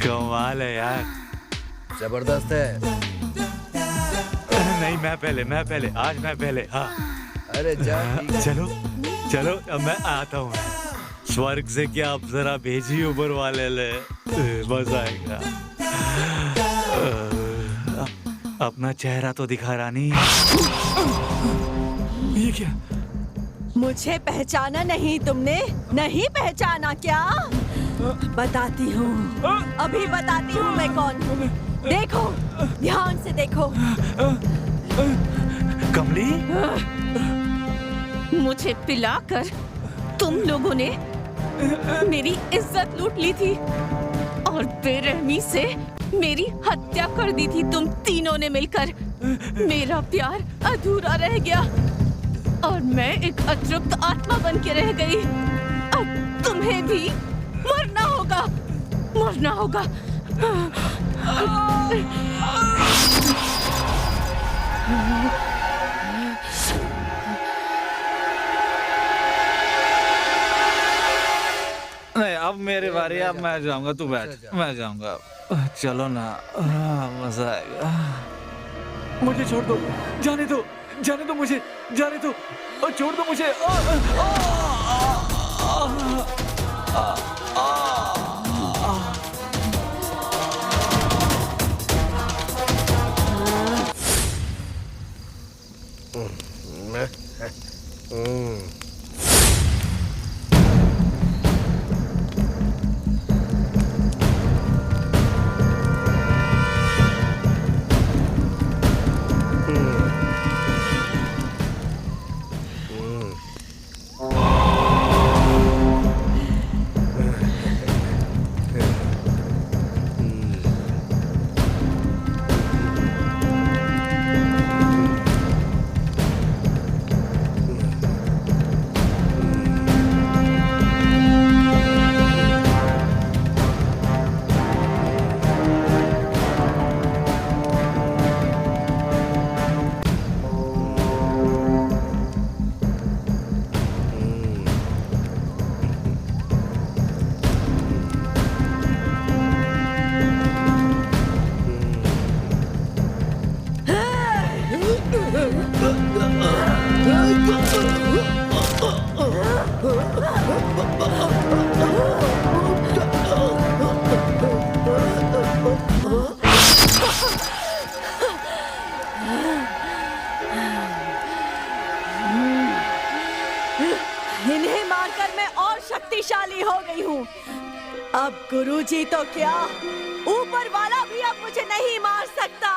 कमाल है यार, जबरदस्त है। नहीं, मैं पहले, आज मैं पहले। हाँ, अरे जा, ठीक है। चलो चलो, अब मैं आता हूँ। स्वर्ग से क्या अप्सरा भेजी ऊपर वाले ले, मजा आएगा। अपना चेहरा तो दिखा रानी। ये क्या? मुझे पहचाना नहीं तुमने? नहीं पहचाना क्या? बताती हूँ, अभी बताती हूँ मैं कौन हूँ। देखो, ध्यान से देखो। कमली, मुझे पिलाकर तुम लोगों ने मेरी इज्जत लूट ली थी और बेरहमी से मेरी हत्या कर दी थी तुम तीनों ने मिलकर। मेरा प्यार अधूरा रह गया और मैं एक अतृप्त आत्मा बन के रह गई। अब तुम्हें भी मरना होगा, मरना होगा। नहीं, अब मेरे बारी, अब मैं जाऊंगा। तू बैठ, मैं जाऊंगा। चलो ना, मजा आएगा। मुझे छोड़ दो, जाने दो मुझे, जाने दो, छोड़ दो मुझे। इन्हें मारकर मैं और शक्तिशाली हो गई हूँ। अब गुरुजी तो क्या, ऊपर वाला भी अब मुझे नहीं मार सकता।